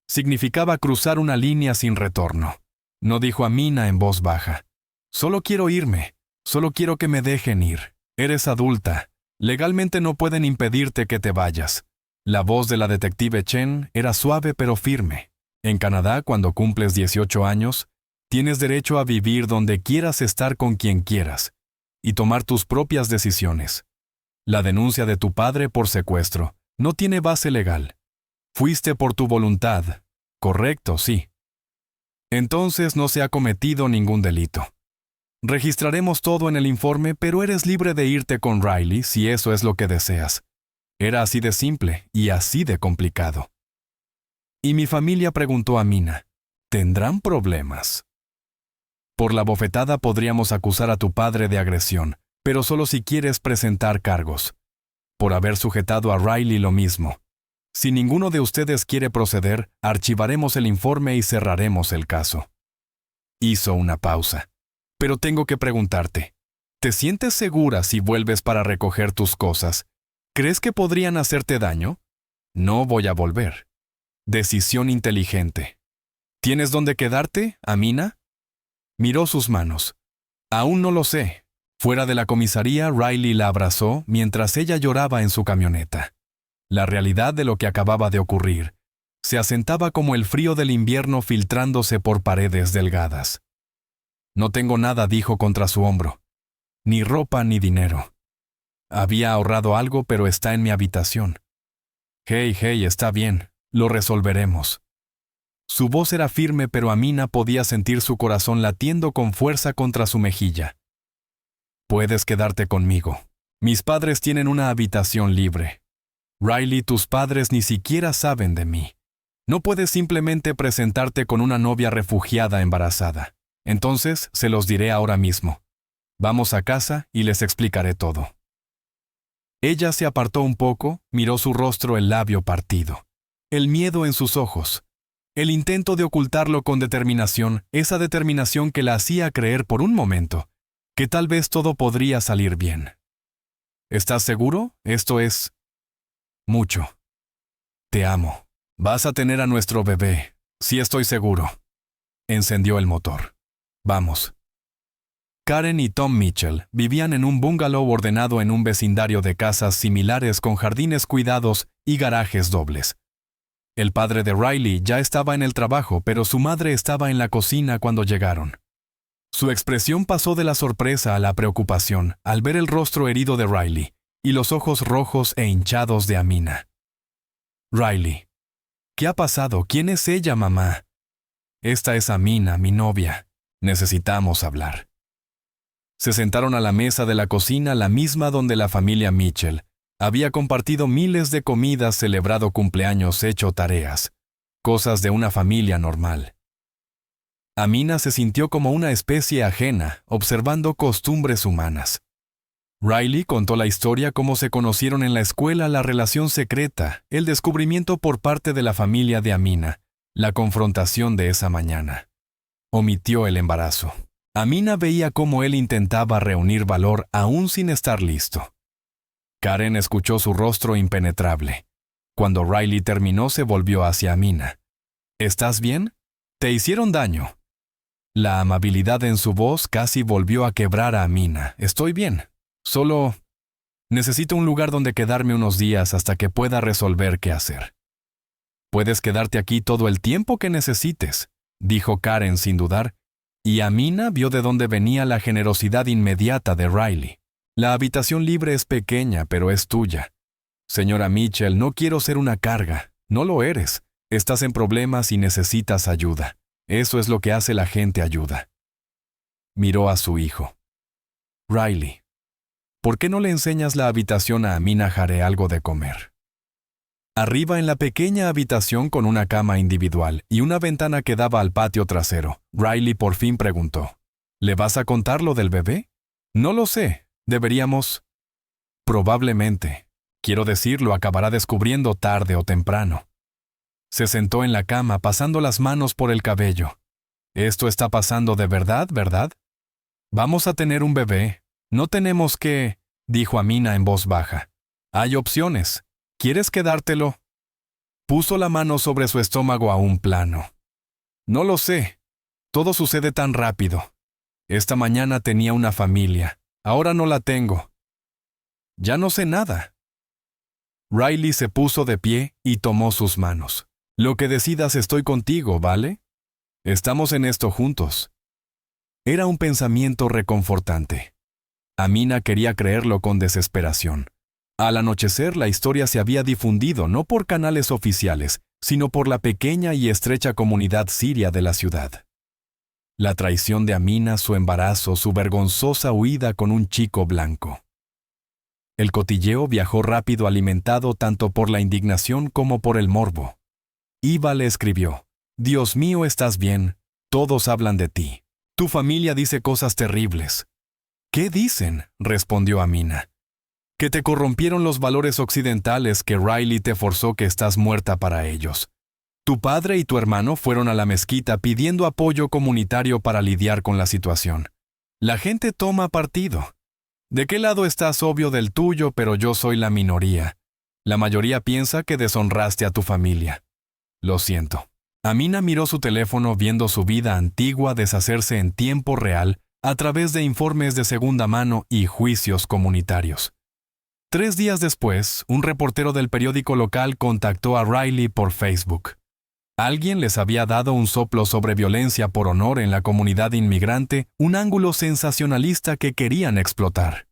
Significaba cruzar una línea sin retorno. No dijo Amina en voz baja. Solo quiero irme. Solo quiero que me dejen ir. Eres adulta. Legalmente no pueden impedirte que te vayas. La voz de la detective Chen era suave pero firme. En Canadá, cuando cumples 18 años, tienes derecho a vivir donde quieras, estar con quien quieras y tomar tus propias decisiones. La denuncia de tu padre por secuestro no tiene base legal. Fuiste por tu voluntad. Correcto, sí. Entonces no se ha cometido ningún delito. Registraremos todo en el informe, pero eres libre de irte con Riley si eso es lo que deseas. Era así de simple y así de complicado. Y mi familia, preguntó Amina, ¿tendrán problemas? Por la bofetada podríamos acusar a tu padre de agresión, pero solo si quieres presentar cargos. Por haber sujetado a Riley lo mismo. Si ninguno de ustedes quiere proceder, archivaremos el informe y cerraremos el caso. Hizo una pausa. Pero tengo que preguntarte, ¿te sientes segura si vuelves para recoger tus cosas? ¿Crees que podrían hacerte daño? No voy a volver. Decisión inteligente. ¿Tienes dónde quedarte, Amina? Miró sus manos. Aún no lo sé. Fuera de la comisaría, Riley la abrazó mientras ella lloraba en su camioneta. La realidad de lo que acababa de ocurrir se asentaba como el frío del invierno filtrándose por paredes delgadas. No tengo nada, dijo contra su hombro. Ni ropa ni dinero. Había ahorrado algo, pero está en mi habitación. Hey, está bien. Lo resolveremos. Su voz era firme, pero Amina podía sentir su corazón latiendo con fuerza contra su mejilla. Puedes quedarte conmigo. Mis padres tienen una habitación libre. Riley, tus padres ni siquiera saben de mí. No puedes simplemente presentarte con una novia refugiada embarazada. Entonces, se los diré ahora mismo. Vamos a casa y les explicaré todo. Ella se apartó un poco, miró su rostro, el labio partido. El miedo en sus ojos. El intento de ocultarlo con determinación, esa determinación que la hacía creer por un momento que tal vez todo podría salir bien. ¿Estás seguro? Esto es mucho. Te amo. Vas a tener a nuestro bebé. Sí, estoy seguro. Encendió el motor. Vamos. Karen y Tom Mitchell vivían en un bungalow ordenado en un vecindario de casas similares con jardines cuidados y garajes dobles. El padre de Riley ya estaba en el trabajo, pero su madre estaba en la cocina cuando llegaron. Su expresión pasó de la sorpresa a la preocupación al ver el rostro herido de Riley y los ojos rojos e hinchados de Amina. Riley. ¿Qué ha pasado? ¿Quién es ella, mamá? Esta es Amina, mi novia. Necesitamos hablar. Se sentaron a la mesa de la cocina, la misma donde la familia Mitchell había compartido miles de comidas, celebrado cumpleaños, hecho tareas, cosas de una familia normal. Amina se sintió como una especie ajena, observando costumbres humanas. Riley contó la historia, cómo se conocieron en la escuela, la relación secreta, el descubrimiento por parte de la familia de Amina, la confrontación de esa mañana. Omitió el embarazo. Amina veía cómo él intentaba reunir valor aún sin estar listo. Karen escuchó su rostro impenetrable. Cuando Riley terminó, se volvió hacia Amina. ¿Estás bien? ¿Te hicieron daño? La amabilidad en su voz casi volvió a quebrar a Amina. Estoy bien. Solo necesito un lugar donde quedarme unos días hasta que pueda resolver qué hacer. Puedes quedarte aquí todo el tiempo que necesites, dijo Karen sin dudar, y Amina vio de dónde venía la generosidad inmediata de Riley. La habitación libre es pequeña, pero es tuya. Señora Mitchell, no quiero ser una carga. No lo eres. Estás en problemas y necesitas ayuda. Eso es lo que hace la gente, ayuda. Miró a su hijo. Riley, ¿por qué no le enseñas la habitación a Amina? Haré algo de comer. Arriba, en la pequeña habitación con una cama individual y una ventana que daba al patio trasero, Riley por fin preguntó, ¿le vas a contar lo del bebé? No lo sé. Deberíamos. Probablemente. Quiero decir, lo acabará descubriendo tarde o temprano. Se sentó en la cama, pasando las manos por el cabello. Esto está pasando de verdad, ¿verdad? Vamos a tener un bebé. No tenemos que, dijo Amina en voz baja. Hay opciones. ¿Quieres quedártelo? Puso la mano sobre su estómago a un plano. No lo sé. Todo sucede tan rápido. Esta mañana tenía una familia. Ahora no la tengo. Ya no sé nada. Riley se puso de pie y tomó sus manos. Lo que decidas, estoy contigo, ¿vale? Estamos en esto juntos. Era un pensamiento reconfortante. Amina quería creerlo con desesperación. Al anochecer, la historia se había difundido no por canales oficiales, sino por la pequeña y estrecha comunidad siria de la ciudad. La traición de Amina, su embarazo, su vergonzosa huida con un chico blanco. El cotilleo viajó rápido, alimentado tanto por la indignación como por el morbo. Iva le escribió, «Dios mío, ¿estás bien? Todos hablan de ti. Tu familia dice cosas terribles». «¿Qué dicen?», respondió Amina. «Que te corrompieron los valores occidentales, que Riley te forzó, que estás muerta para ellos. Tu padre y tu hermano fueron a la mezquita pidiendo apoyo comunitario para lidiar con la situación. La gente toma partido. ¿De qué lado estás? Obvio del tuyo, pero yo soy la minoría. La mayoría piensa que deshonraste a tu familia. Lo siento». Amina miró su teléfono, viendo su vida antigua deshacerse en tiempo real a través de informes de segunda mano y juicios comunitarios. 3 días después, un reportero del periódico local contactó a Riley por Facebook. Alguien les había dado un soplo sobre violencia por honor en la comunidad inmigrante, un ángulo sensacionalista que querían explotar.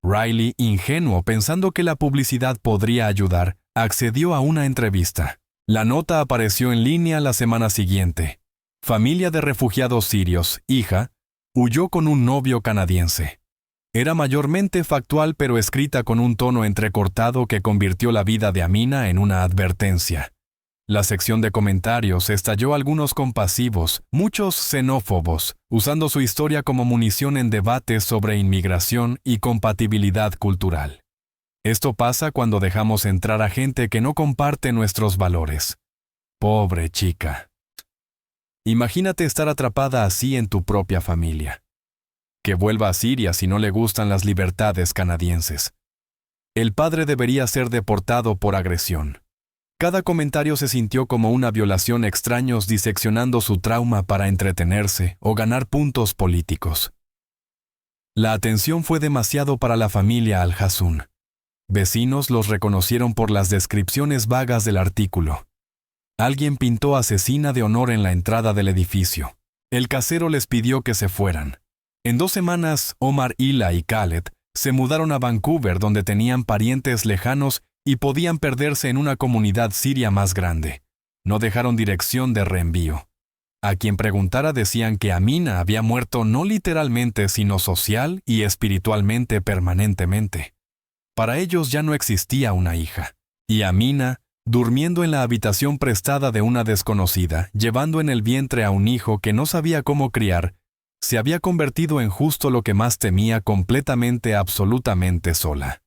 Riley, ingenuo, pensando que la publicidad podría ayudar, accedió a una entrevista. La nota apareció en línea la semana siguiente. Familia de refugiados sirios, hija, huyó con un novio canadiense. Era mayormente factual, pero escrita con un tono entrecortado que convirtió la vida de Amina en una advertencia. La sección de comentarios estalló, algunos compasivos, muchos xenófobos, usando su historia como munición en debates sobre inmigración y compatibilidad cultural. Esto pasa cuando dejamos entrar a gente que no comparte nuestros valores. Pobre chica. Imagínate estar atrapada así en tu propia familia. Que vuelva a Siria si no le gustan las libertades canadienses. El padre debería ser deportado por agresión. Cada comentario se sintió como una violación, extraños diseccionando su trauma para entretenerse o ganar puntos políticos. La atención fue demasiado para la familia Al-Hassun. Vecinos los reconocieron por las descripciones vagas del artículo. Alguien pintó asesina de honor en la entrada del edificio. El casero les pidió que se fueran. En 2 semanas, Omar, Hila y Khaled Se mudaron a Vancouver, donde tenían parientes lejanos y podían perderse en una comunidad siria más grande. No dejaron dirección de reenvío. A quien preguntara decían que Amina había muerto no literalmente, sino social y espiritualmente permanentemente. Para ellos ya no existía una hija. Y Amina, durmiendo en la habitación prestada de una desconocida, llevando en el vientre a un hijo que no sabía cómo criar, se había convertido en justo lo que más temía, completamente, absolutamente sola.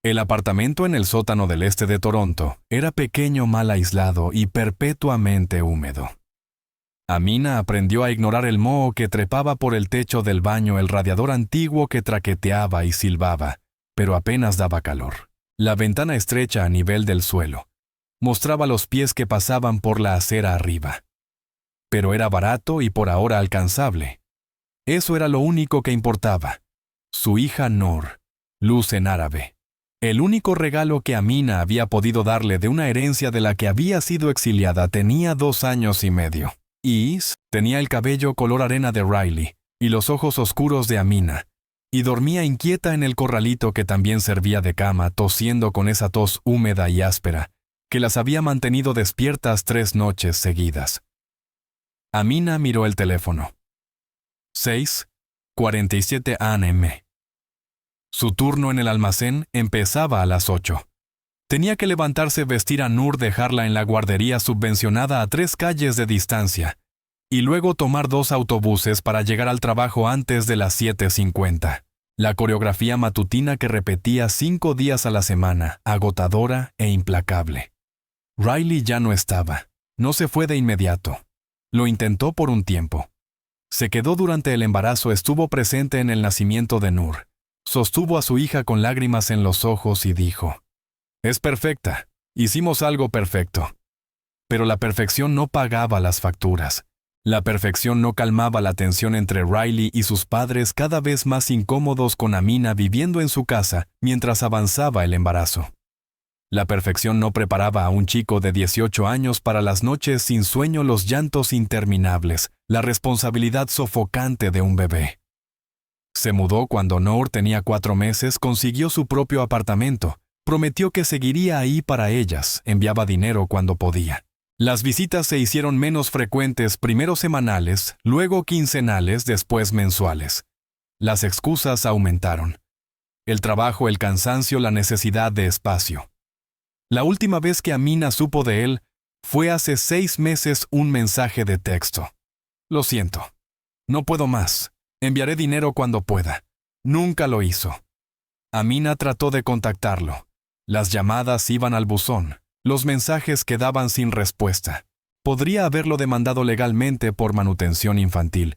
El apartamento en el sótano del este de Toronto era pequeño, mal aislado y perpetuamente húmedo. Amina aprendió a ignorar el moho que trepaba por el techo del baño, el radiador antiguo que traqueteaba y silbaba, pero apenas daba calor. La ventana estrecha a nivel del suelo mostraba los pies que pasaban por la acera arriba. Pero era barato y por ahora alcanzable. Eso era lo único que importaba. Su hija Noor, luz en árabe. El único regalo que Amina había podido darle de una herencia de la que había sido exiliada. Tenía 2 años y medio. Is tenía el cabello color arena de Riley y los ojos oscuros de Amina, y dormía inquieta en el corralito que también servía de cama, tosiendo con esa tos húmeda y áspera que las había mantenido despiertas 3 noches seguidas. Amina miró el teléfono. 6:47 a.m. Su turno en el almacén empezaba a las 8. Tenía que levantarse, vestir a Noor, dejarla en la guardería subvencionada a 3 calles de distancia, y luego tomar 2 autobuses para llegar al trabajo antes de las 7:50. La coreografía matutina que repetía 5 días a la semana, agotadora e implacable. Riley ya no estaba. No se fue de inmediato. Lo intentó por un tiempo. Se quedó durante el embarazo, estuvo presente en el nacimiento de Noor. Sostuvo a su hija con lágrimas en los ojos y dijo: «Es perfecta. Hicimos algo perfecto». Pero la perfección no pagaba las facturas. La perfección no calmaba la tensión entre Riley y sus padres, cada vez más incómodos con Amina viviendo en su casa mientras avanzaba el embarazo. La perfección no preparaba a un chico de 18 años para las noches sin sueño, los llantos interminables, la responsabilidad sofocante de un bebé. Se mudó cuando Noor tenía 4 meses, consiguió su propio apartamento, prometió que seguiría ahí para ellas, enviaba dinero cuando podía. Las visitas se hicieron menos frecuentes, primero semanales, luego quincenales, después mensuales. Las excusas aumentaron. El trabajo, el cansancio, la necesidad de espacio. La última vez que Amina supo de él fue hace 6 meses, un mensaje de texto. «Lo siento. No puedo más. Enviaré dinero cuando pueda». Nunca lo hizo. Amina trató de contactarlo. Las llamadas iban al buzón. Los mensajes quedaban sin respuesta. Podría haberlo demandado legalmente por manutención infantil,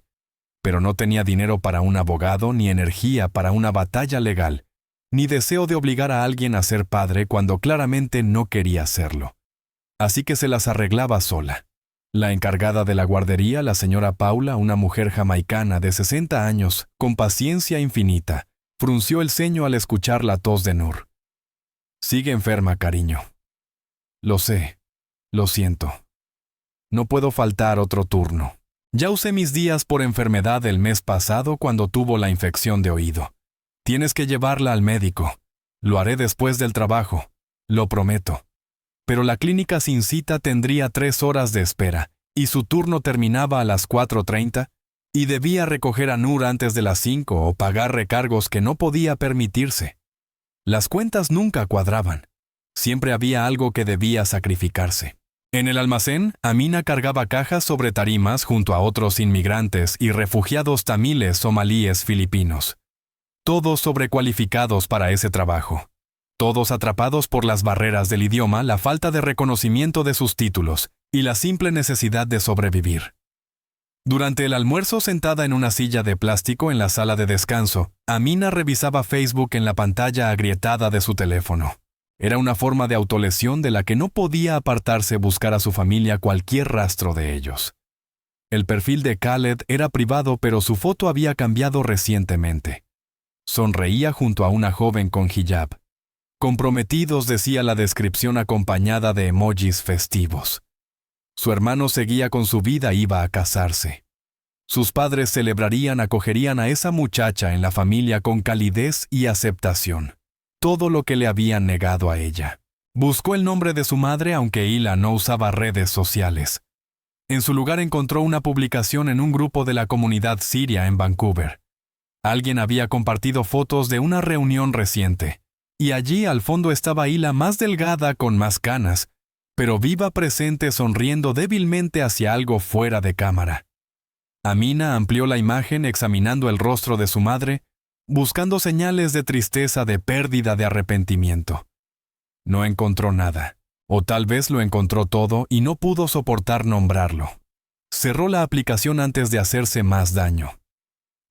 pero no tenía dinero para un abogado, ni energía para una batalla legal, ni deseo de obligar a alguien a ser padre cuando claramente no quería hacerlo. Así que se las arreglaba sola. La encargada de la guardería, la señora Paula, una mujer jamaicana de 60 años, con paciencia infinita, frunció el ceño al escuchar la tos de Noor. «Sigue enferma, cariño». «Lo sé. Lo siento. No puedo faltar otro turno. Ya usé mis días por enfermedad el mes pasado cuando tuvo la infección de oído. Tienes que llevarla al médico. Lo haré después del trabajo. Lo prometo». Pero la clínica sin cita tendría 3 horas de espera, y su turno terminaba a las 4:30, y debía recoger a Noor antes de las 5 o pagar recargos que no podía permitirse. Las cuentas nunca cuadraban. Siempre había algo que debía sacrificarse. En el almacén, Amina cargaba cajas sobre tarimas junto a otros inmigrantes y refugiados tamiles, somalíes, filipinos. Todos sobrecualificados para ese trabajo. Todos atrapados por las barreras del idioma, la falta de reconocimiento de sus títulos y la simple necesidad de sobrevivir. Durante el almuerzo, sentada en una silla de plástico en la sala de descanso, Amina revisaba Facebook en la pantalla agrietada de su teléfono. Era una forma de autolesión de la que no podía apartarse, buscar a su familia cualquier rastro de ellos. El perfil de Khaled era privado, pero su foto había cambiado recientemente. Sonreía junto a una joven con hijab. Comprometidos, decía la descripción acompañada de emojis festivos. Su hermano seguía con su vida, iba a casarse. Sus padres acogerían a esa muchacha en la familia con calidez y aceptación. Todo lo que le habían negado a ella. Buscó el nombre de su madre aunque Hila no usaba redes sociales. En su lugar encontró una publicación en un grupo de la comunidad siria en Vancouver. Alguien había compartido fotos de una reunión reciente, y allí al fondo estaba Hila más delgada con más canas, pero viva presente sonriendo débilmente hacia algo fuera de cámara. Amina amplió la imagen examinando el rostro de su madre, buscando señales de tristeza, de pérdida, de arrepentimiento. No encontró nada, o tal vez lo encontró todo y no pudo soportar nombrarlo. Cerró la aplicación antes de hacerse más daño.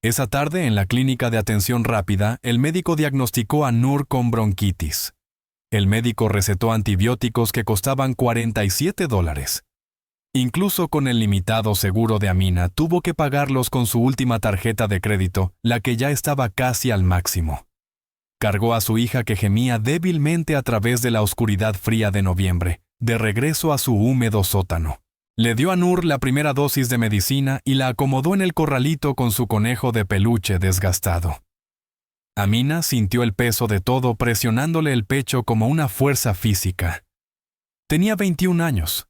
Esa tarde, en la clínica de atención rápida, el médico diagnosticó a Nur con bronquitis. El médico recetó antibióticos que costaban $47. Incluso con el limitado seguro de Amina, tuvo que pagarlos con su última tarjeta de crédito, la que ya estaba casi al máximo. Cargó a su hija que gemía débilmente a través de la oscuridad fría de noviembre, de regreso a su húmedo sótano. Le dio a Nur la primera dosis de medicina y la acomodó en el corralito con su conejo de peluche desgastado. Amina sintió el peso de todo presionándole el pecho como una fuerza física. Tenía 21 años.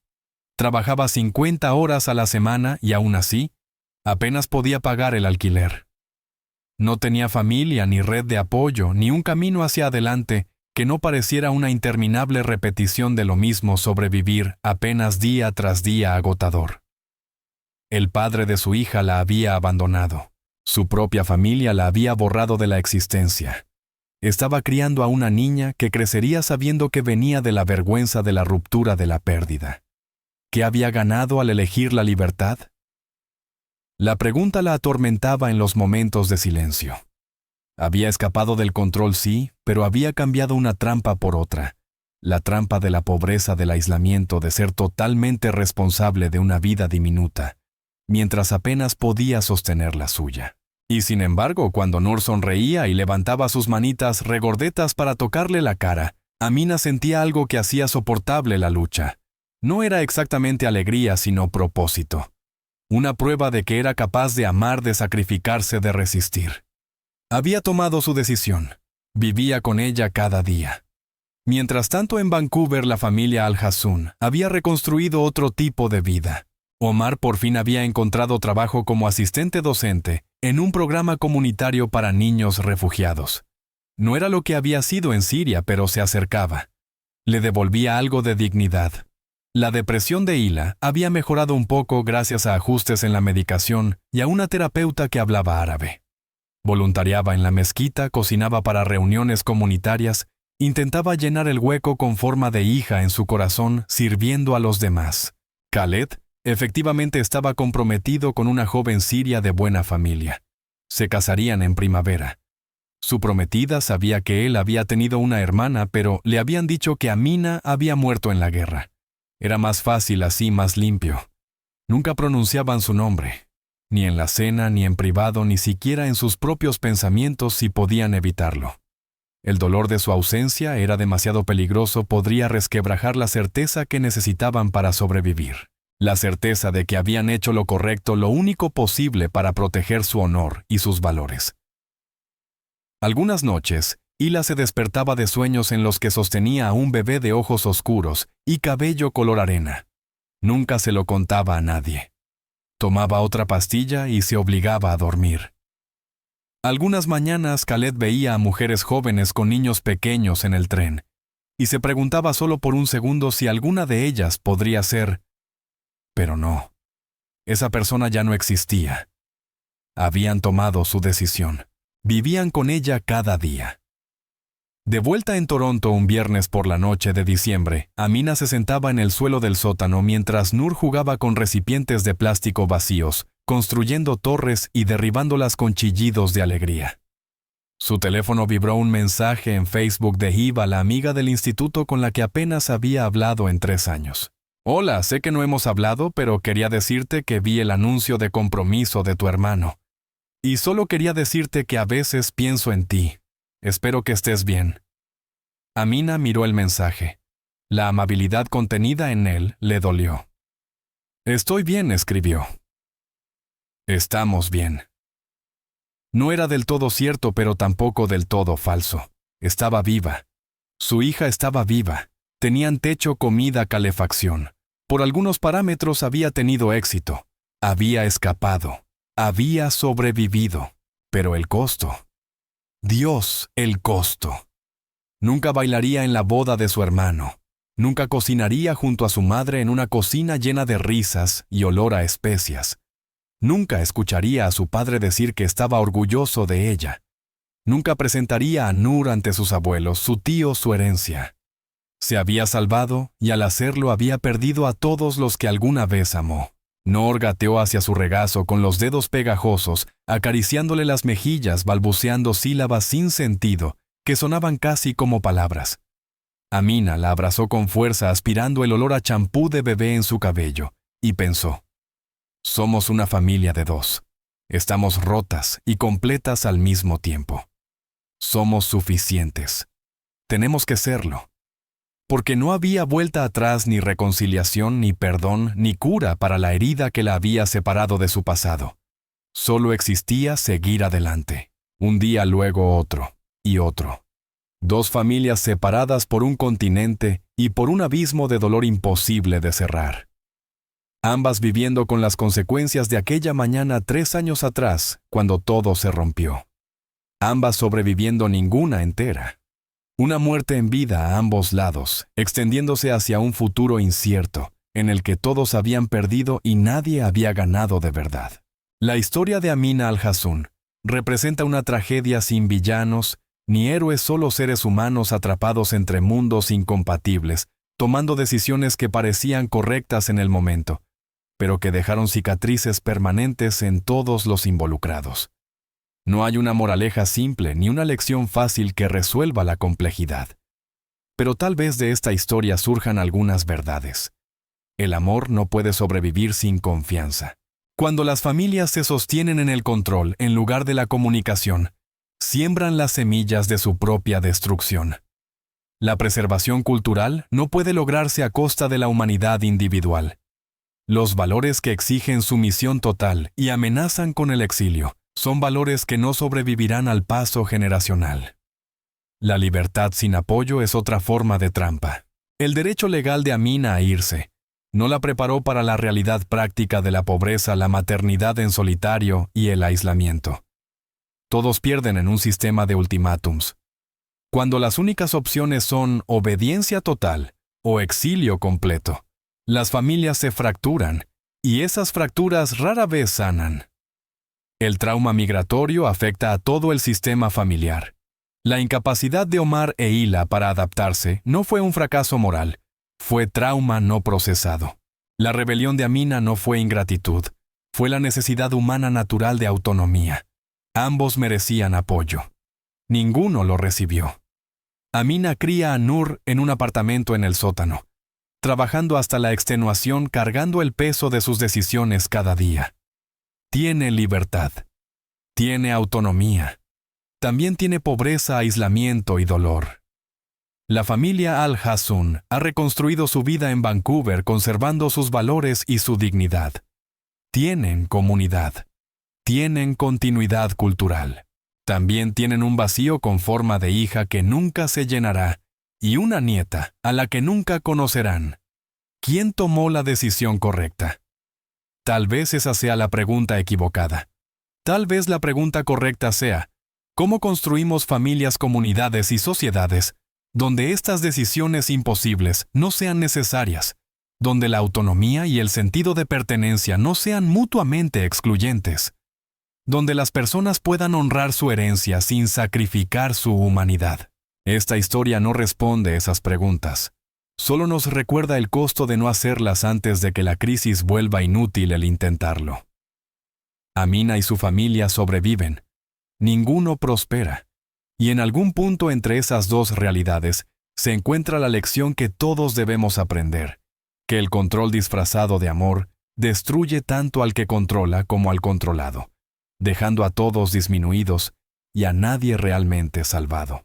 Trabajaba 50 horas a la semana y aún así, apenas podía pagar el alquiler. No tenía familia, ni red de apoyo, ni un camino hacia adelante que no pareciera una interminable repetición de lo mismo, sobrevivir apenas día tras día agotador. El padre de su hija la había abandonado. Su propia familia la había borrado de la existencia. Estaba criando a una niña que crecería sabiendo que venía de la vergüenza de la ruptura, de la pérdida. ¿Qué había ganado al elegir la libertad? La pregunta la atormentaba en los momentos de silencio. Había escapado del control, sí, pero había cambiado una trampa por otra. La trampa de la pobreza, del aislamiento, de ser totalmente responsable de una vida diminuta, mientras apenas podía sostener la suya. Y sin embargo, cuando Nur sonreía y levantaba sus manitas regordetas para tocarle la cara, Amina sentía algo que hacía soportable la lucha. No era exactamente alegría, sino propósito. Una prueba de que era capaz de amar, de sacrificarse, de resistir. Había tomado su decisión. Vivía con ella cada día. Mientras tanto, en Vancouver, la familia Al-Hassoun había reconstruido otro tipo de vida. Omar por fin había encontrado trabajo como asistente docente en un programa comunitario para niños refugiados. No era lo que había sido en Siria, pero se acercaba. Le devolvía algo de dignidad. La depresión de Hila había mejorado un poco gracias a ajustes en la medicación y a una terapeuta que hablaba árabe. Voluntariaba en la mezquita, cocinaba para reuniones comunitarias, intentaba llenar el hueco con forma de hija en su corazón, sirviendo a los demás. Khaled efectivamente estaba comprometido con una joven siria de buena familia. Se casarían en primavera. Su prometida sabía que él había tenido una hermana, pero le habían dicho que Amina había muerto en la guerra. Era más fácil así, más limpio. Nunca pronunciaban su nombre. Ni en la cena, ni en privado, ni siquiera en sus propios pensamientos si podían evitarlo. El dolor de su ausencia era demasiado peligroso, podría resquebrajar la certeza que necesitaban para sobrevivir. La certeza de que habían hecho lo correcto, lo único posible para proteger su honor y sus valores. Algunas noches, Hila se despertaba de sueños en los que sostenía a un bebé de ojos oscuros y cabello color arena. Nunca se lo contaba a nadie. Tomaba otra pastilla y se obligaba a dormir. Algunas mañanas Khaled veía a mujeres jóvenes con niños pequeños en el tren, y se preguntaba solo por un segundo si alguna de ellas podría ser. Pero no. Esa persona ya no existía. Habían tomado su decisión. Vivían con ella cada día. De vuelta en Toronto un viernes por la noche de diciembre, Amina se sentaba en el suelo del sótano mientras Nur jugaba con recipientes de plástico vacíos, construyendo torres y derribándolas con chillidos de alegría. Su teléfono vibró un mensaje en Facebook de Hiba, la amiga del instituto con la que apenas había hablado en 3 años. Hola, sé que no hemos hablado, pero quería decirte que vi el anuncio de compromiso de tu hermano. Y solo quería decirte que a veces pienso en ti. Espero que estés bien. Amina miró el mensaje. La amabilidad contenida en él le dolió. Estoy bien, escribió. Estamos bien. No era del todo cierto, pero tampoco del todo falso. Estaba viva. Su hija estaba viva. Tenían techo, comida, calefacción. Por algunos parámetros había tenido éxito. Había escapado. Había sobrevivido. Pero el costo. Dios, el costo. Nunca bailaría en la boda de su hermano. Nunca cocinaría junto a su madre en una cocina llena de risas y olor a especias. Nunca escucharía a su padre decir que estaba orgulloso de ella. Nunca presentaría a Nur ante sus abuelos, su tío, su herencia. Se había salvado y al hacerlo había perdido a todos los que alguna vez amó. Noor gateó hacia su regazo con los dedos pegajosos, acariciándole las mejillas, balbuceando sílabas sin sentido, que sonaban casi como palabras. Amina la abrazó con fuerza, aspirando el olor a champú de bebé en su cabello, y pensó: somos una familia de dos. Estamos rotas y completas al mismo tiempo. Somos suficientes. Tenemos que serlo. Porque no había vuelta atrás, ni reconciliación, ni perdón, ni cura para la herida que la había separado de su pasado. Solo existía seguir adelante. Un día, luego otro, y otro. Dos familias separadas por un continente y por un abismo de dolor imposible de cerrar. Ambas viviendo con las consecuencias de aquella mañana 3 años atrás, cuando todo se rompió. Ambas sobreviviendo, ninguna entera. Una muerte en vida a ambos lados, extendiéndose hacia un futuro incierto, en el que todos habían perdido y nadie había ganado de verdad. La historia de Amina al-Hassun representa una tragedia sin villanos, ni héroes, solo seres humanos atrapados entre mundos incompatibles, tomando decisiones que parecían correctas en el momento, pero que dejaron cicatrices permanentes en todos los involucrados. No hay una moraleja simple ni una lección fácil que resuelva la complejidad. Pero tal vez de esta historia surjan algunas verdades. El amor no puede sobrevivir sin confianza. Cuando las familias se sostienen en el control en lugar de la comunicación, siembran las semillas de su propia destrucción. La preservación cultural no puede lograrse a costa de la humanidad individual. Los valores que exigen sumisión total y amenazan con el exilio son valores que no sobrevivirán al paso generacional. La libertad sin apoyo es otra forma de trampa. El derecho legal de Amina a irse no la preparó para la realidad práctica de la pobreza, la maternidad en solitario y el aislamiento. Todos pierden en un sistema de ultimátums. Cuando las únicas opciones son obediencia total o exilio completo, las familias se fracturan, y esas fracturas rara vez sanan. El trauma migratorio afecta a todo el sistema familiar. La incapacidad de Omar e Hila para adaptarse no fue un fracaso moral, fue trauma no procesado. La rebelión de Amina no fue ingratitud, fue la necesidad humana natural de autonomía. Ambos merecían apoyo. Ninguno lo recibió. Amina cría a Nur en un apartamento en el sótano, trabajando hasta la extenuación, cargando el peso de sus decisiones cada día. Tiene libertad. Tiene autonomía. También tiene pobreza, aislamiento y dolor. La familia al-Hassun ha reconstruido su vida en Vancouver conservando sus valores y su dignidad. Tienen comunidad. Tienen continuidad cultural. También tienen un vacío con forma de hija que nunca se llenará y una nieta a la que nunca conocerán. ¿Quién tomó la decisión correcta? Tal vez esa sea la pregunta equivocada. Tal vez la pregunta correcta sea: ¿cómo construimos familias, comunidades y sociedades donde estas decisiones imposibles no sean necesarias, donde la autonomía y el sentido de pertenencia no sean mutuamente excluyentes, donde las personas puedan honrar su herencia sin sacrificar su humanidad? Esta historia no responde esas preguntas. Solo nos recuerda el costo de no hacerlas antes de que la crisis vuelva inútil el intentarlo. Amina y su familia sobreviven. Ninguno prospera. Y en algún punto entre esas dos realidades se encuentra la lección que todos debemos aprender, que el control disfrazado de amor destruye tanto al que controla como al controlado, dejando a todos disminuidos y a nadie realmente salvado.